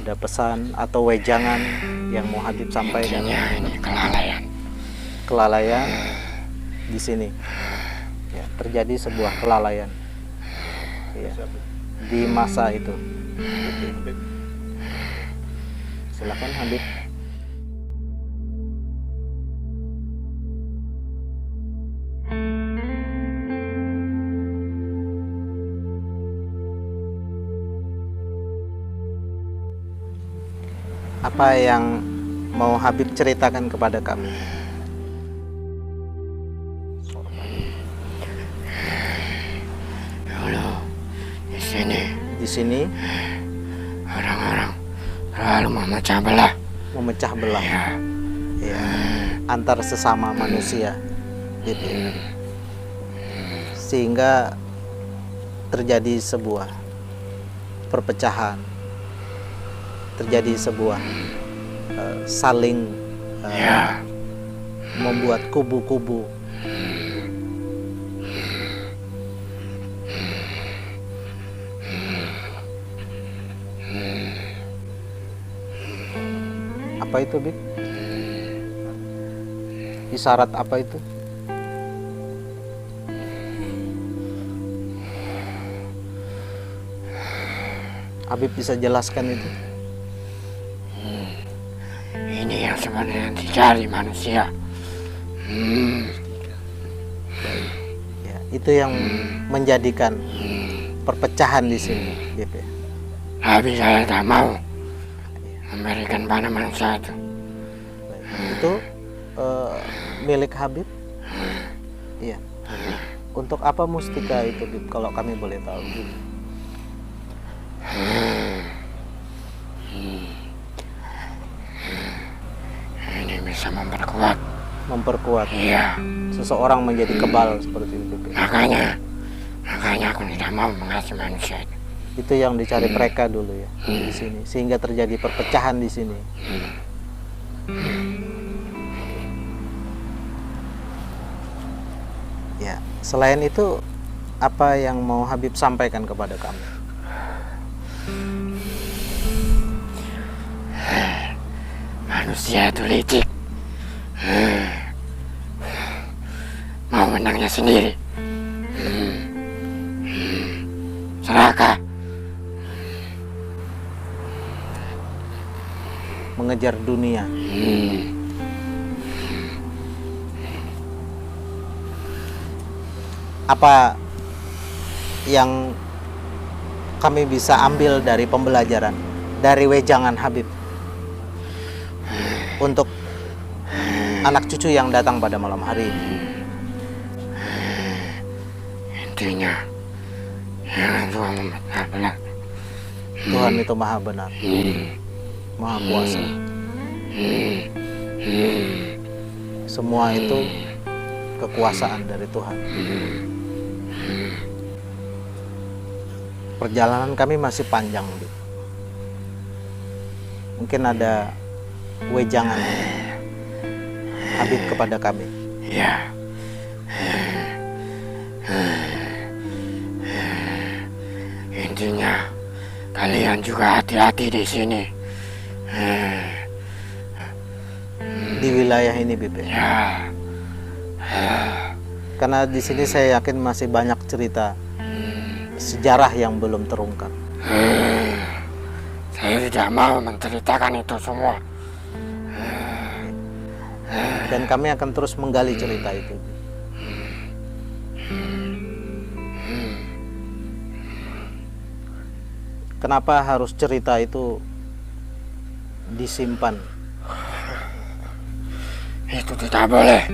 Ada pesan atau wejangan yang mau Habib sampaikan? Intinya ini kelalaian. Kelalaian di sini. Ya, terjadi sebuah kelalaian. Ya, di masa itu. Silakan Habib. Apa yang mau Habib ceritakan kepada kami? Dulu di sini orang-orang selalu memecah belah. Memecah belah. Ya, Ya, antar sesama manusia. Gitu. Sehingga terjadi sebuah perpecahan. Terjadi sebuah saling ya, membuat kubu-kubu. Apa itu, Bib? Isyarat apa itu? Habib bisa jelaskan itu? ini yang sebenarnya dicari manusia. Ya, itu yang menjadikan perpecahan di sini, Bib. Ya. Tapi saya tak mau memberikan pada manusia itu. Itu milik Habib. Iya. Untuk apa mustika itu, Bib? Kalau kami boleh tahu. Bib. Ini bisa memperkuat. Iya. Seseorang menjadi kebal seperti itu, Bib. Makanya aku tidak mau mengasih manusia itu. Itu yang dicari mereka dulu ya di sini, sehingga terjadi perpecahan di sini. Ya, selain itu apa yang mau Habib sampaikan kepada kami? Manusia itu licik. Mau menangnya sendiri. Serakah. Mengejar dunia. Apa yang kami bisa ambil dari pembelajaran dari wejangan Habib untuk anak cucu yang datang pada malam hari ini? Intinya, ya Tuhan benar. Tuhan itu maha benar, maha kuasa. Semua itu kekuasaan dari Tuhan. Perjalanan kami masih panjang, Bib. Mungkin ada wejangan Habib kepada kami. Ya. Intinya, kalian juga hati-hati di sini. Di wilayah ini, Bib. Ya. Karena di sini saya yakin masih banyak cerita sejarah yang belum terungkap. Saya tidak mau menceritakan itu semua. Dan kami akan terus menggali cerita itu. Kenapa harus cerita itu disimpan? Itu tidak boleh.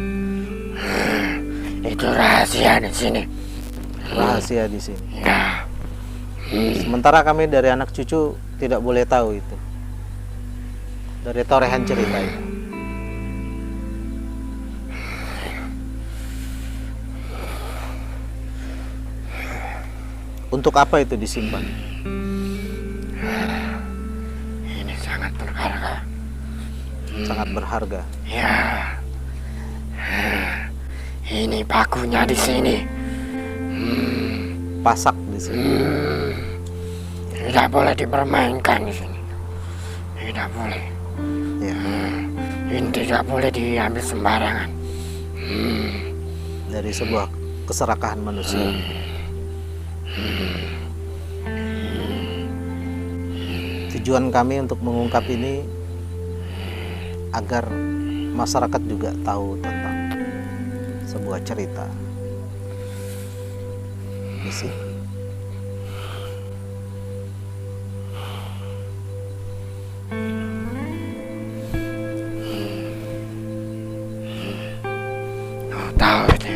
Itu rahasia di sini. Rahasia di sini. Ya. Sementara kami dari anak cucu tidak boleh tahu itu. Dari torehan cerita itu. Untuk apa itu disimpan? Ini sangat berharga. Sangat berharga. Ya. Ini pakunya di sini. Pasak di sini. Tidak boleh dipermainkan di sini. Tidak boleh. Ya. Ini tidak boleh diambil sembarangan. Dari sebuah keserakahan manusia. Tujuan kami untuk mengungkap ini agar masyarakat juga tahu tentang sebuah cerita. Misi. Oh, tahu ini.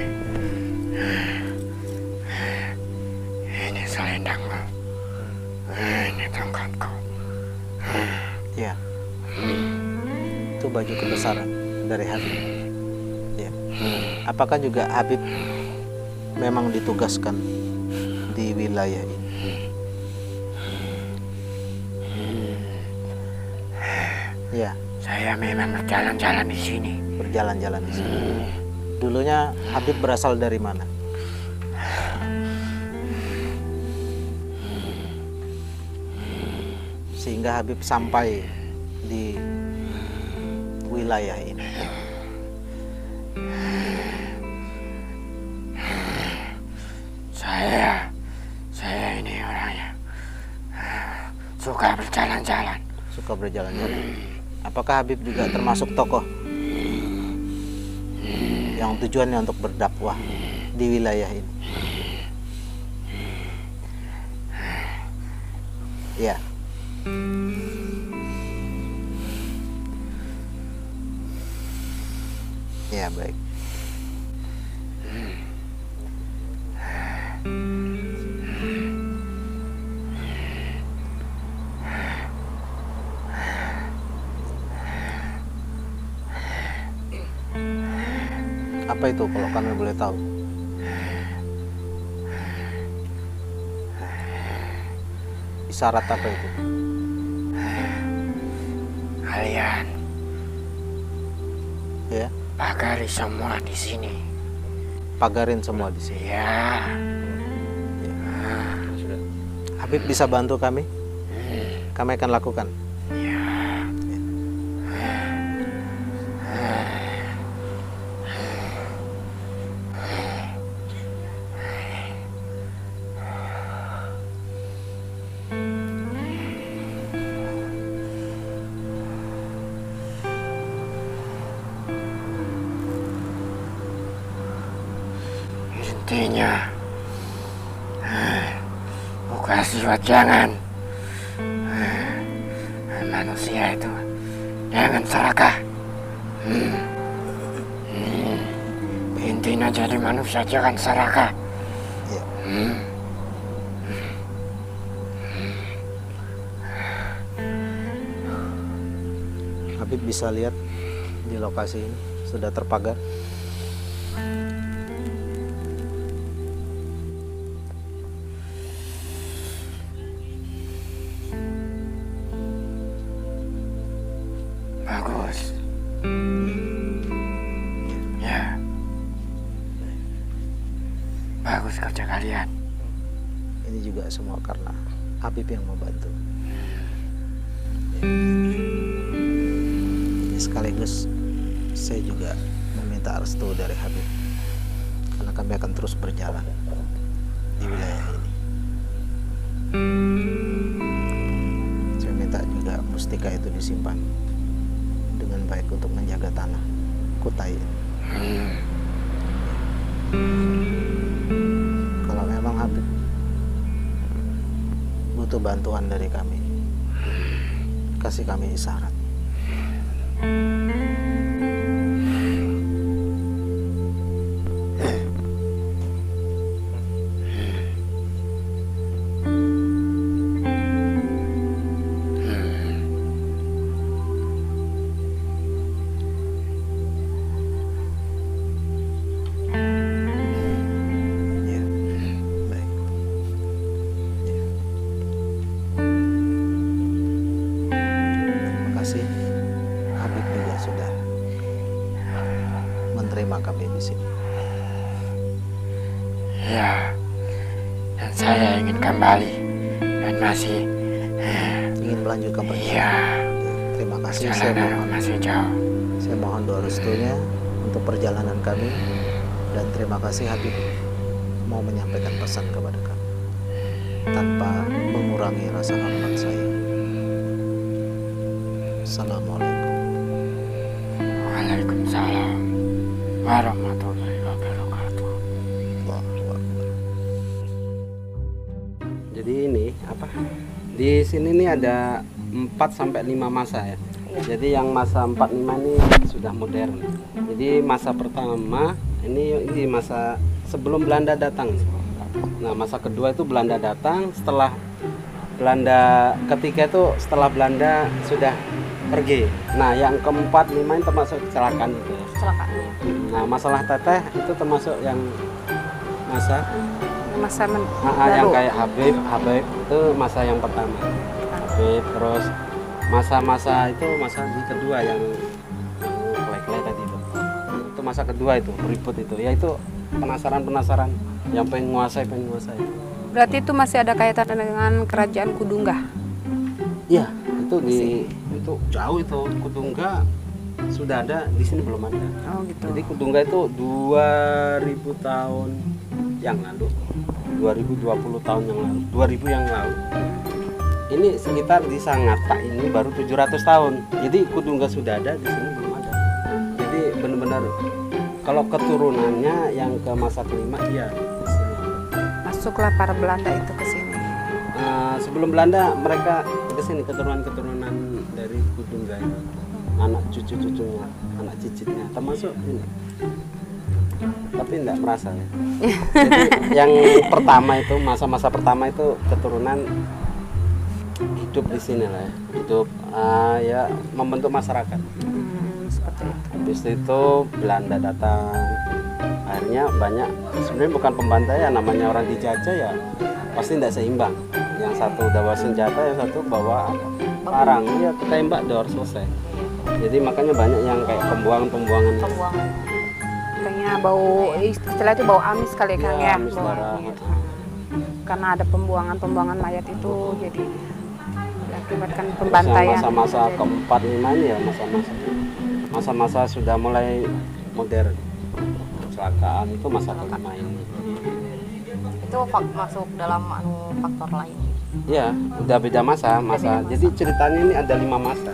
Ini selendangmu. Ini tongkatku. Ya. Itu baju kebesaran dari Habib. Ya. Apakah juga Habib memang ditugaskan di wilayah ini? Ya, Saya memang berjalan-jalan di sini. berjalan-jalan di sini. Dulunya Habib berasal dari mana? Sehingga Habib sampai di wilayah ini. Saya ini orangnya suka berjalan-jalan. Suka berjalan-jalan. Apakah Habib juga termasuk tokoh yang tujuannya untuk berdakwah di wilayah ini? Ya. Ya, baik. Apa itu kalau kami boleh tahu? Isyarat apa itu? Kalian Ya, pagari semua di sini. pagarin semua di sini. Ya. Habib bisa bantu kami? Kami akan lakukan. Intinya, kasih jangan. Manusia itu jangan serakah. Intinya jadi manusia jangan serakah. Ya. Habib bisa lihat di lokasi ini sudah terpagar. Bagus. Ya. Bagus kerja kalian. Ini juga semua karena Habib yang membantu. Ini sekaligus saya juga meminta restu dari Habib karena kami akan terus berjalan di wilayah ini. Saya minta juga mustika itu disimpan dengan baik untuk menjaga tanah Kutai. Kalau memang Habib butuh bantuan dari kami, kasih kami isyarat. Ya, baik. sini? Ya, dan saya ingin kembali dan masih Ingin melanjutkan perjalanan? iya, Terima kasih. perjalanan masih jauh. Saya mohon doa restunya untuk perjalanan kami, dan terima kasih Habib mau menyampaikan pesan kepada kami tanpa mengurangi rasa hormat saya. Assalamualaikum. Waalaikumsalam warahmatullahi wabarakatuh. Allahu Akbar. Jadi ini apa? Di sini nih ada 4 sampai 5 masa ya. Jadi yang masa 45 ini sudah modern. Jadi masa pertama ini masa sebelum Belanda datang. Nah, masa kedua itu Belanda datang, setelah Belanda ketiga itu setelah Belanda sudah pergi. Nah, yang keempat, 5 ini termasuk kecelakaan itu. Kecelakaan. Nah, masalah teteh itu termasuk yang masa yang kayak Habib itu masa yang pertama. Habib, terus masa-masa itu masa di kedua yang kelek-kelek tadi itu masa kedua itu ribut itu, yaitu penasaran yang pengen nguasai. Berarti itu masih ada kaitan dengan kerajaan Kudungga. Iya, itu jauh itu. Kudungga sudah ada, di sini belum ada. Oh gitu. Jadi Kudungga itu 2000 tahun yang lalu, 2020 tahun yang lalu, 2000 yang lalu. Ini sekitar di Sangatta ini baru 700 tahun. Jadi Kudungga sudah ada, di sini belum ada. Jadi benar-benar kalau keturunannya yang ke masa kelima, iya di sini. Masuklah para Belanda itu ke sini. Sebelum Belanda mereka ke sini, keturunan dari Kudungga itu. Anak cucu-cucunya, anak cicitnya, termasuk ini. Tapi tidak merasa ya. Jadi yang pertama itu, masa-masa pertama itu keturunan hidup di sini lah ya. Hidup ya membentuk masyarakat. Seperti itu. Habis itu Belanda datang. Akhirnya banyak, sebenarnya bukan pembantaian, namanya orang dijajah ya pasti tidak seimbang. Yang satu udah bawa senjata, yang satu bawa parang, ya ketembak dor, selesai. Jadi makanya banyak yang kayak pembuangan. Kayaknya bau, istilah itu bau amis kali Kang ya. Amis Bau darah. amis. Karena ada pembuangan mayat itu, jadi mengakibatkan Terus pembantaian. yang masa-masa keempat lima ini ya masa-masa sudah mulai modern. Kecelakaan itu masa kelima ini. Itu masuk dalam faktor lain. Ya, udah beda masa. Jadi ceritanya ini ada 5 masa.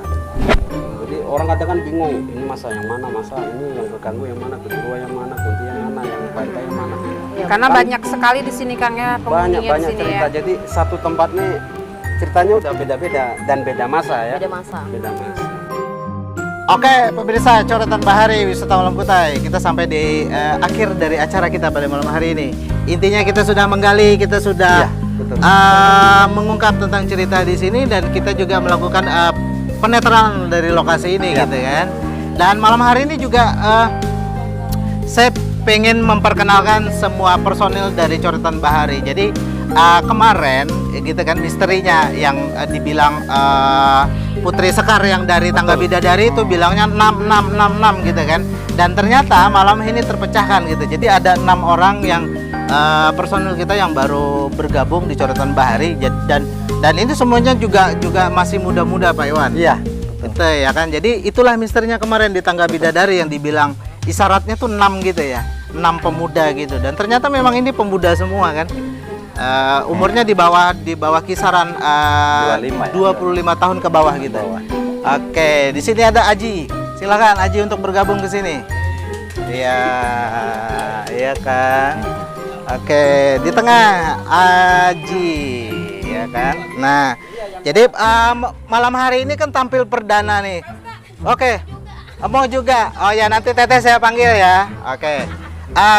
Jadi orang kadang kan bingung, ini masa yang mana, masa ini yang keganggu yang mana, kedua yang mana, kunti yang mana, yang bantai yang mana. Karena banyak sekali di sini Kang ya, penghuninya di Banyak sini cerita. ya. Jadi satu tempat nih ceritanya udah beda-beda dan beda masa ya. Beda masa. Beda masa. Oke, pemirsa Coretan Bahari Wisata Malam Kutai, kita sampai di akhir dari acara kita pada malam hari ini. Intinya kita sudah menggali, kita sudah mengungkap tentang cerita di sini, dan kita juga melakukan penetraan dari lokasi ini, gitu kan. Dan malam hari ini juga saya pengen memperkenalkan semua personil dari Coretan Bahari. Jadi kemarin gitu kan misterinya yang dibilang Putri Sekar yang dari Tangga Bidadari itu bilangnya 6666 gitu kan. Dan ternyata malam ini terpecahkan gitu. Jadi ada 6 orang yang personil kita yang baru bergabung di Coretan Bahari, dan ini semuanya juga masih muda-muda Pak Iwan. Iya. Gitu ya kan. Jadi itulah misterinya kemarin di Tangga Bidadari yang dibilang isyaratnya tuh 6 gitu ya. 6 pemuda gitu. Dan ternyata memang ini pemuda semua kan. Umurnya di bawah kisaran 25 tahun ke bawah gitu. Oke, di sini ada Aji. Silakan Aji untuk bergabung ke sini. Iya kan. Oke, di tengah Aji, ya kan. Nah, jadi malam hari ini kan tampil perdana nih. Oke, mau juga. Oh ya, nanti Teteh saya panggil ya. Oke.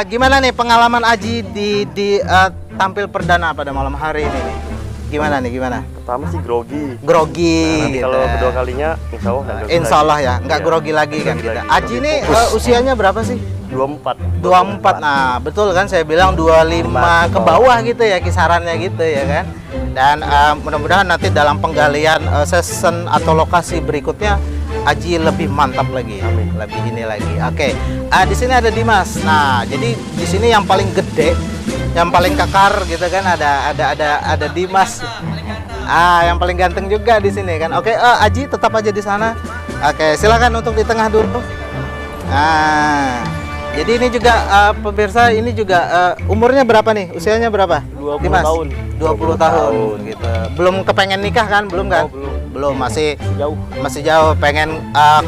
Gimana nih pengalaman Aji di tampil perdana pada malam hari ini nih? Gimana? Pertama sih grogi. Grogi. Nanti gitu. kalau kedua kalinya Insya Allah ya, nggak Iya, grogi lagi kan grogi kita. lagi. Aji nih usianya berapa sih? 24. Nah, betul kan saya bilang 25 ke bawah gitu ya kisarannya gitu ya kan. Dan mudah-mudahan nanti dalam penggalian season atau lokasi berikutnya Aji lebih mantap lagi, lebih ini lagi. Oke, di sini ada Dimas. Nah, jadi di sini yang paling gede, yang paling kekar gitu kan ada Dimas. Yang paling ganteng juga di sini kan. Oke, Aji tetap aja di sana. Oke, silakan untuk di tengah dulu. Jadi ini juga pemirsa, ini juga umurnya berapa nih? Usianya berapa? 20 Dimas? tahun. 20 tahun gitu. Belum kepengen nikah kan? Belum kan? Belum, masih jauh, pengen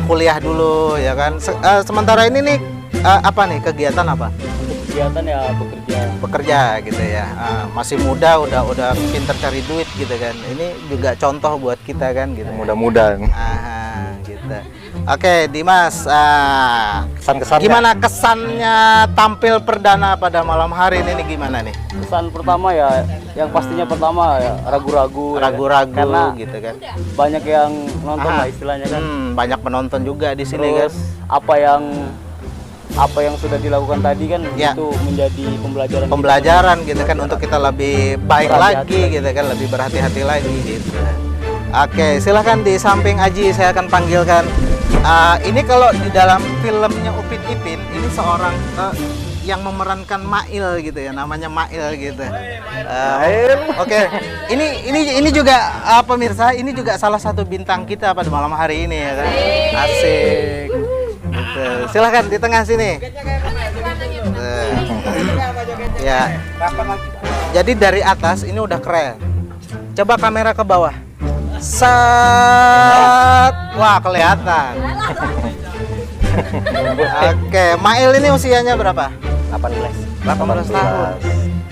kuliah dulu ya kan. Sementara ini nih apa nih kegiatan apa? Kegiatan ya Bekerja gitu ya. Masih muda, udah pinter cari duit gitu kan. Ini juga contoh buat kita kan gitu. Mudah-mudahan. Gitu. Oke, Dimas, Kesan-kesannya. gimana kesannya tampil perdana pada malam hari ini nih, gimana nih? Kesan pertama ya, yang pastinya pertama ya ragu-ragu. Ragu-ragu Karena gitu kan. banyak yang nonton lah istilahnya kan. Banyak penonton juga di sini kan. Terus apa yang sudah dilakukan tadi kan Ya. itu menjadi pembelajaran. Pembelajaran gitu kan untuk kita lebih baik Berhati-hati lagi gitu kan, lebih berhati-hati lagi gitu. Oke, silahkan di samping Aji saya akan panggilkan. Ini kalau di dalam filmnya Upin Ipin, ini seorang yang memerankan Mail gitu ya, namanya Mail gitu. Oke, ini juga pemirsa, ini juga salah satu bintang kita pada malam hari ini ya kan. Asik. Gitu. Silahkan di tengah sini. Ya. Jadi dari atas ini udah keren. Coba kamera ke bawah. Set. Wah, kelihatan. Oke, Mail ini usianya berapa? 18 tahun.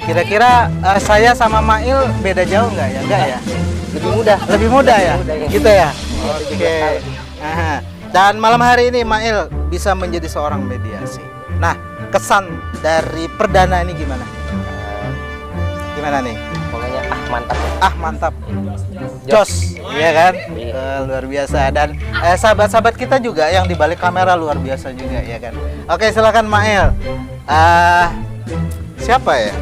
Kira-kira saya sama Mail beda jauh nggak ya? Enggak ya? Lebih muda ya? Gitu ya? Oke. Dan malam hari ini Mail bisa menjadi seorang mediasi. Nah, kesan dari perdana ini gimana? Gimana nih? Pokoknya mantap. Mantap. Jos, iya kan? Luar biasa. Dan sahabat-sahabat kita juga yang di balik kamera luar biasa juga, ya kan? Oke, silakan Mail. Siapa ya?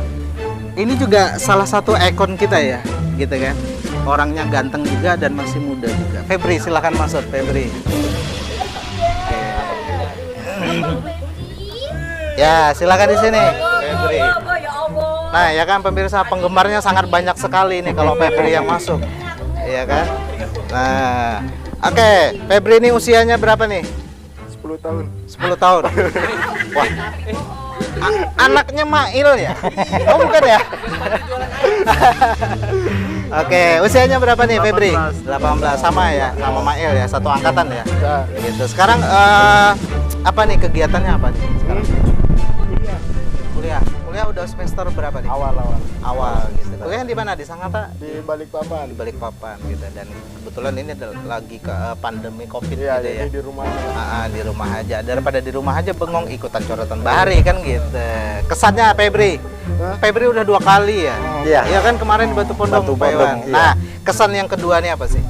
Ini juga salah satu ikon kita ya, gitu kan? Orangnya ganteng juga dan masih muda juga. Febri, silakan masuk, Febri. Ya, silakan di sini, Febri. Nah, ya kan pemirsa, penggemarnya sangat banyak sekali nih kalau Febri yang masuk. Iya kan? Nah, oke, Febri ini usianya berapa nih? 10 tahun. 10 tahun. Wah. Anaknya Mail ya? Oh, bukan ya? Oke, usianya berapa nih Febri? 18, sama ya, sama Mail ya, satu angkatan ya. Gitu. Sekarang apa nih kegiatannya apa nih sekarang? Kuliah udah semester berapa nih? Awal gitu. Kuliah di mana? Di Sangatta? Di Balikpapan. Di Balikpapan gitu. Dan kebetulan ini lagi ke pandemi Covid Iya, gitu ya. jadi di rumah. Di rumah aja. Daripada di rumah aja bengong ikutan coretan bahari kan gitu. Kesannya Febri? Febri udah 2 kali ya? Iya kan kemarin di Batu Pondong. Batu Pak Pondong, Iwan. iya. Nah, kesan yang kedua nih apa sih?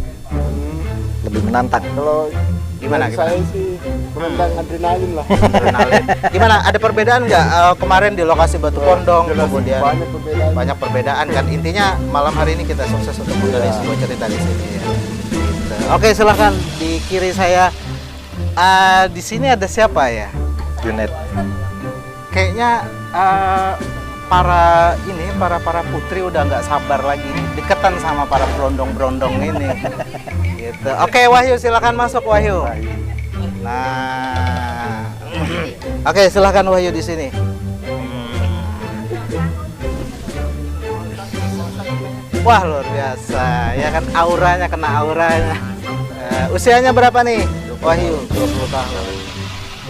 Lebih menantang. Kalau Gimana? saya sih menentang adrenalin lah. Adrenalin. Gimana? Ada perbedaan nggak kemarin di lokasi Batu Pondong? Kemudian Banyak perbedaan. banyak perbedaan kan. Intinya malam hari ini kita sukses untuk menggali sebuah cerita di sini ya. Gitu. Oke, silahkan di kiri saya. Di sini ada siapa ya? Junet. Kayaknya para putri udah nggak sabar lagi deketan sama para brondong-brondong ini. Gitu. Oke, Wahyu silakan masuk Wahyu. Nah, oke silakan Wahyu di sini. Wah luar biasa, ya kan auranya kena auranya. Usianya berapa nih Wahyu? 20 tahun.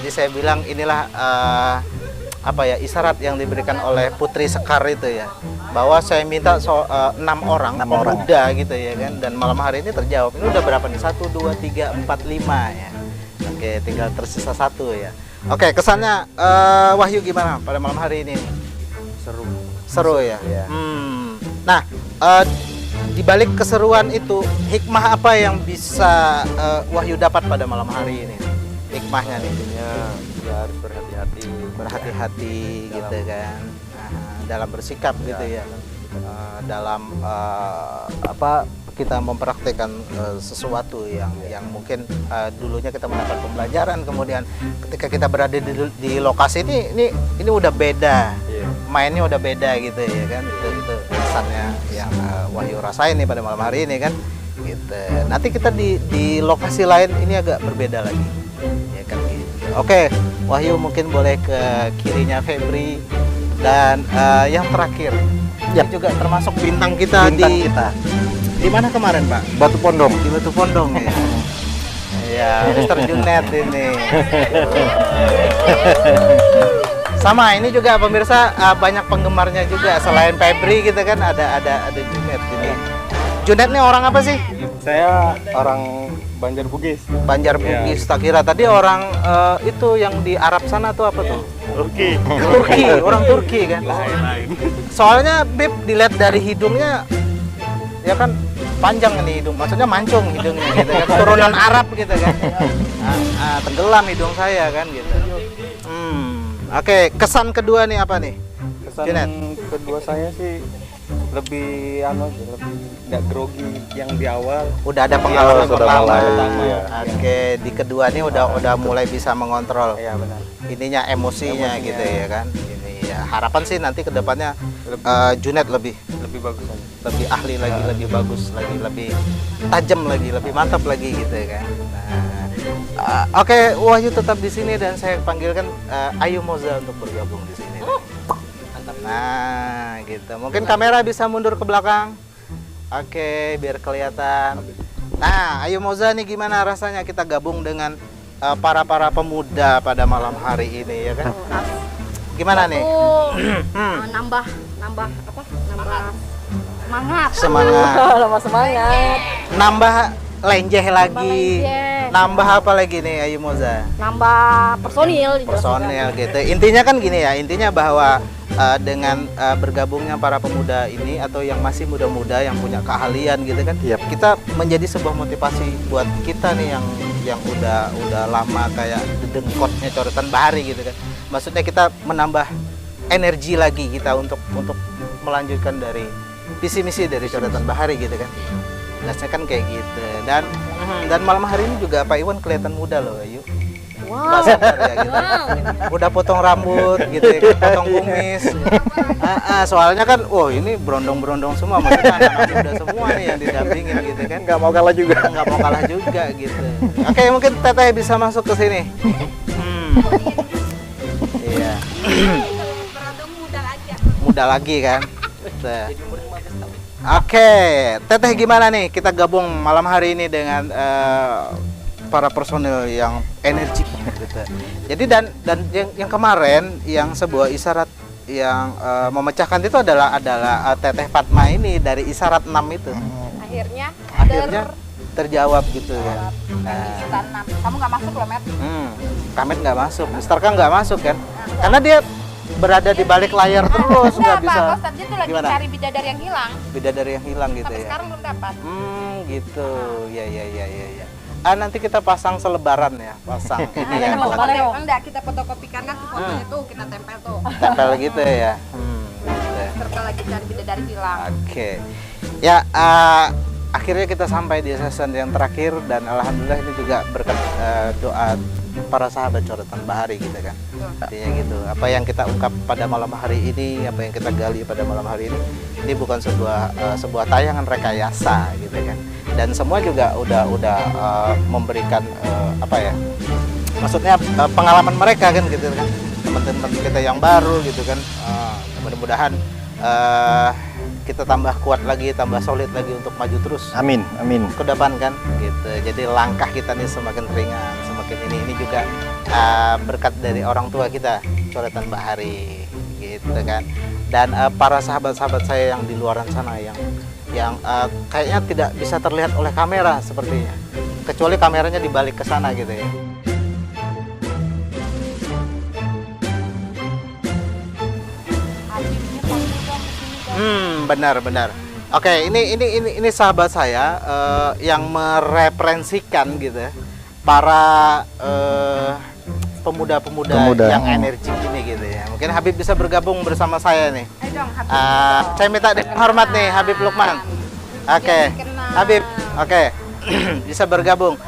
Jadi saya bilang inilah apa ya isyarat yang diberikan oleh Putri Sekar itu ya, bahwa saya minta 6 orang pemuda gitu ya kan, dan malam hari ini terjawab. Ini udah berapa nih? 1, 2, 3, 4, 5 ya. Oke, tinggal tersisa 1 ya. Oke, kesannya Wahyu gimana pada malam hari ini? Seru ya. Nah, di balik keseruan itu hikmah apa yang bisa Wahyu dapat pada malam hari ini? Hikmahnya nih? Ya harus berhati-hati gitu kan, dalam bersikap gitu ya, dalam kita mempraktekkan sesuatu yang mungkin dulunya kita mendapat pembelajaran, kemudian ketika kita berada di lokasi ini udah beda, mainnya udah beda gitu ya kan, itu kesannya yang Wahyu rasain nih pada malam hari ini kan gitu. Nanti kita di lokasi lain ini agak berbeda lagi ya kan gitu. Oke, Wahyu mungkin boleh ke kirinya Febri, dan yang terakhir ya juga termasuk bintang kita di mana kemarin Pak? Batu Pondong. Di Batu Pondong ya. Ya, Mr. Junet ini. Sama ini juga pemirsa, banyak penggemarnya juga selain Febri gitu kan, ada Junet ini. Junet ini orang apa sih? Saya orang Banjar Bugis. Banjar Bugis. Tak kira tadi orang itu yang di Arab sana tuh apa tuh? Turki. Turki, orang Turki kan. Soalnya Bib dilihat dari hidungnya ya kan panjang ini hidung, maksudnya mancung hidungnya gitu kan, turunan Arab gitu kan. Tenggelam hidung saya kan gitu. Oke, kesan kedua nih apa nih? Kesan Junet? kedua saya sih lebih lebih nggak grogi yang di awal. Udah ada pengalaman sudah pertama. mulai, iya. Oke, di kedua nih udah mulai bisa mengontrol Iya benar. ininya emosinya gitu ya kan. Ini ya harapan sih nanti kedepannya Junet lebih Bagus aja. lebih ahli lagi, lebih bagus lagi, lebih tajam lagi, lebih mantap lagi gitu ya kan. Oke, Wahyu tetap di sini dan saya panggilkan Ayu Moza untuk bergabung di sini. Mantap. Nah, gitu. Mungkin kamera bisa mundur ke belakang. Oke, biar kelihatan. Nah, Ayu Moza nih gimana rasanya kita gabung dengan para pemuda pada malam hari ini ya kan? Gimana nih? Nambah semangat. Semangat. Nambah lenjeh lagi. Nambah apa lagi nih Ayu Moza? Nambah personil Gitu. Intinya kan gini ya, intinya bahwa dengan bergabungnya para pemuda ini atau yang masih muda-muda yang punya keahlian gitu kan, kita menjadi sebuah motivasi buat kita nih yang udah lama kayak dedengkotnya coretan bahari gitu kan. Maksudnya kita menambah energi lagi kita untuk melanjutkan dari visi misi dari coretan bahari gitu kan. Jelasnya kan kayak gitu. Dan malam hari ini juga Pak Iwan kelihatan muda loh, Ayu. Wow. Ya, gitu. Udah potong rambut gitu ya, kan, potong kumis. Soalnya kan, ini berondong-berondong semua, maksudnya anak-anak muda semua nih yang didampingin gitu kan. Nggak mau kalah juga. Nggak mau kalah juga gitu. Oke, mungkin Teteh bisa masuk ke sini. Iya. Muda lagi kan. Oke, Teteh gimana nih kita gabung malam hari ini dengan para personil yang energik gitu. Jadi dan yang kemarin yang sebuah isyarat yang memecahkan itu adalah Teteh Fatma ini dari isyarat 6 itu. Akhirnya terjawab gitu kan. Kamu nggak masuk loh, Met. Kamet nggak masuk, Mister Kang nggak masuk kan? Karena dia berada di balik layar terus, nggak bisa. Pak Ustadz itu lagi Gimana? cari bidadari yang hilang. Bidadari yang hilang gitu Sampai ya. sekarang belum dapat. Gitu. Ya. Nanti kita pasang selebaran ya, pasang ini ya. Enggak, kita fotokopikan kan fotonya tuh, kita tempel tuh. Tempel gitu ya. Gitu. Circle lagi cari bidadari hilang. Oke. Ya, akhirnya kita sampai di season yang terakhir dan alhamdulillah ini juga berkat doa para sahabat coretan bahari gitu kan. Artinya gitu. Apa yang kita ungkap pada malam hari ini, apa yang kita gali pada malam hari ini bukan sebuah tayangan rekayasa gitu kan. Dan semua juga udah memberikan apa ya? Maksudnya pengalaman mereka kan gitu kan. Teman-teman kita yang baru gitu kan. Mudah-mudahan kita tambah kuat lagi, tambah solid lagi untuk maju terus. Amin. Ke depan kan gitu. Jadi langkah kita nih semakin ringan, semakin ini juga berkat dari orang tua kita, coretan bahari gitu kan. Dan para sahabat-sahabat saya yang di luaran sana yang kayaknya tidak bisa terlihat oleh kamera sepertinya. Kecuali kameranya dibalik ke sana gitu ya. Benar. Oke, ini sahabat saya yang mereferensikan gitu ya, para pemuda-pemuda yang energik ini gitu ya. Mungkin Habib bisa bergabung bersama saya nih. Ayo dong, Habib. Saya minta hormat nih Habib Lukman. Oke. Habib, oke. Bisa bergabung.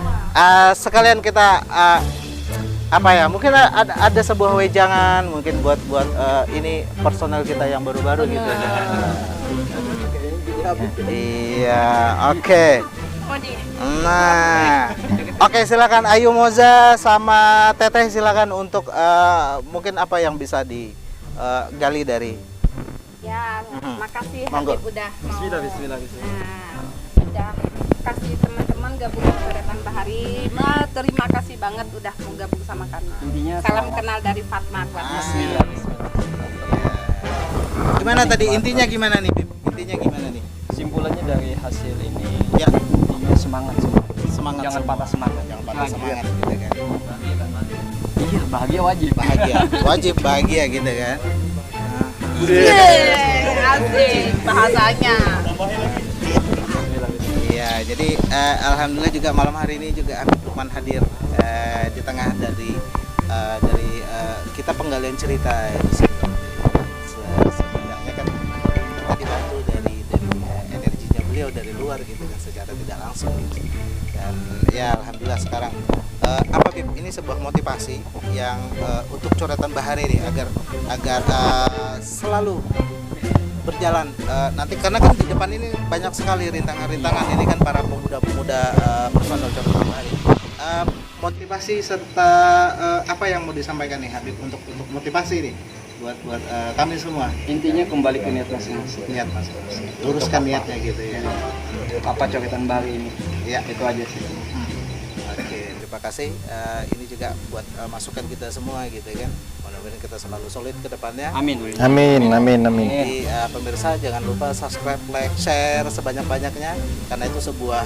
Sekalian kita apa ya? Mungkin ada sebuah wejangan mungkin buat ini personel kita yang baru-baru gitu. Iya, oke. Nah, oke, silakan Ayu Moza sama Teteh, silakan untuk mungkin apa yang bisa digali dari. Ya, makasih Monggo. Habib udah mau. Bismillah. Udah kasih teman-teman gabung ke Coretan Bahari. Nah, terima kasih banget udah mau gabung sama kami. Salam kenal dari Fatma buat Bismillah. Gimana tadi intinya gimana nih, Bib? Intinya gimana nih? Simpulannya dari hasil ini Ya, intinya semangat semua. semangat. Jangan semua. patah semangat. Jangan patah semangat gitu kan. Iya, bahagia wajib. Bahagia, wajib bahagia gitu kan. Asik bahasanya. Iya, jadi alhamdulillah juga malam hari ini juga Habib Lukman hadir di tengah dari kita penggalian cerita di sini. Sebenarnya kan kita dibantu dari energinya beliau dari luar gitu kan secara tidak langsung gitu. Dan ya alhamdulillah sekarang apa Bib, ini sebuah motivasi yang untuk Coretan Bahari ini agar selalu berjalan nanti, karena kan di depan ini banyak sekali rintangan-rintangan ini kan para pemuda-pemuda personel Coretan Bahari. Motivasi serta apa yang mau disampaikan nih Habib untuk motivasi nih buat kami semua. Intinya kembali ke niat masing-masing. Niat masing-masing, luruskan niatnya gitu ya. Untuk apa Coretan Bahari ini? Ya, Itu aja sih. oke, terima kasih. Ini juga buat masukan kita semua gitu kan. Mudah-mudahan kita selalu solid ke depannya. Amin. Amin. Jadi pemirsa jangan lupa subscribe, like, share sebanyak-banyaknya karena itu sebuah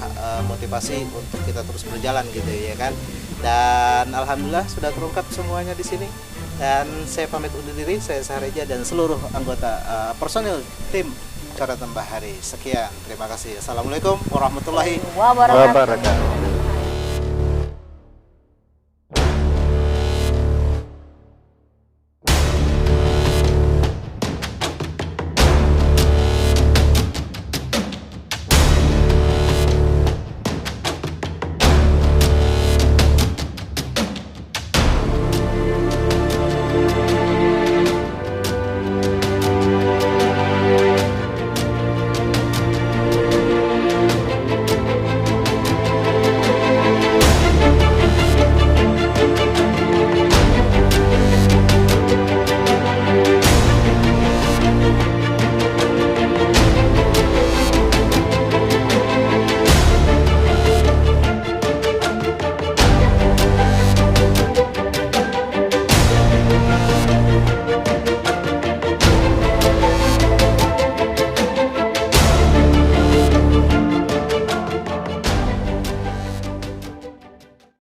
motivasi untuk kita terus berjalan gitu ya kan. Dan alhamdulillah sudah terungkap semuanya di sini. Dan saya pamit undur diri, saya Sahareja dan seluruh anggota personil tim Coretan Bahari. Sekian, terima kasih. Assalamualaikum warahmatullahi Wabarakatuh.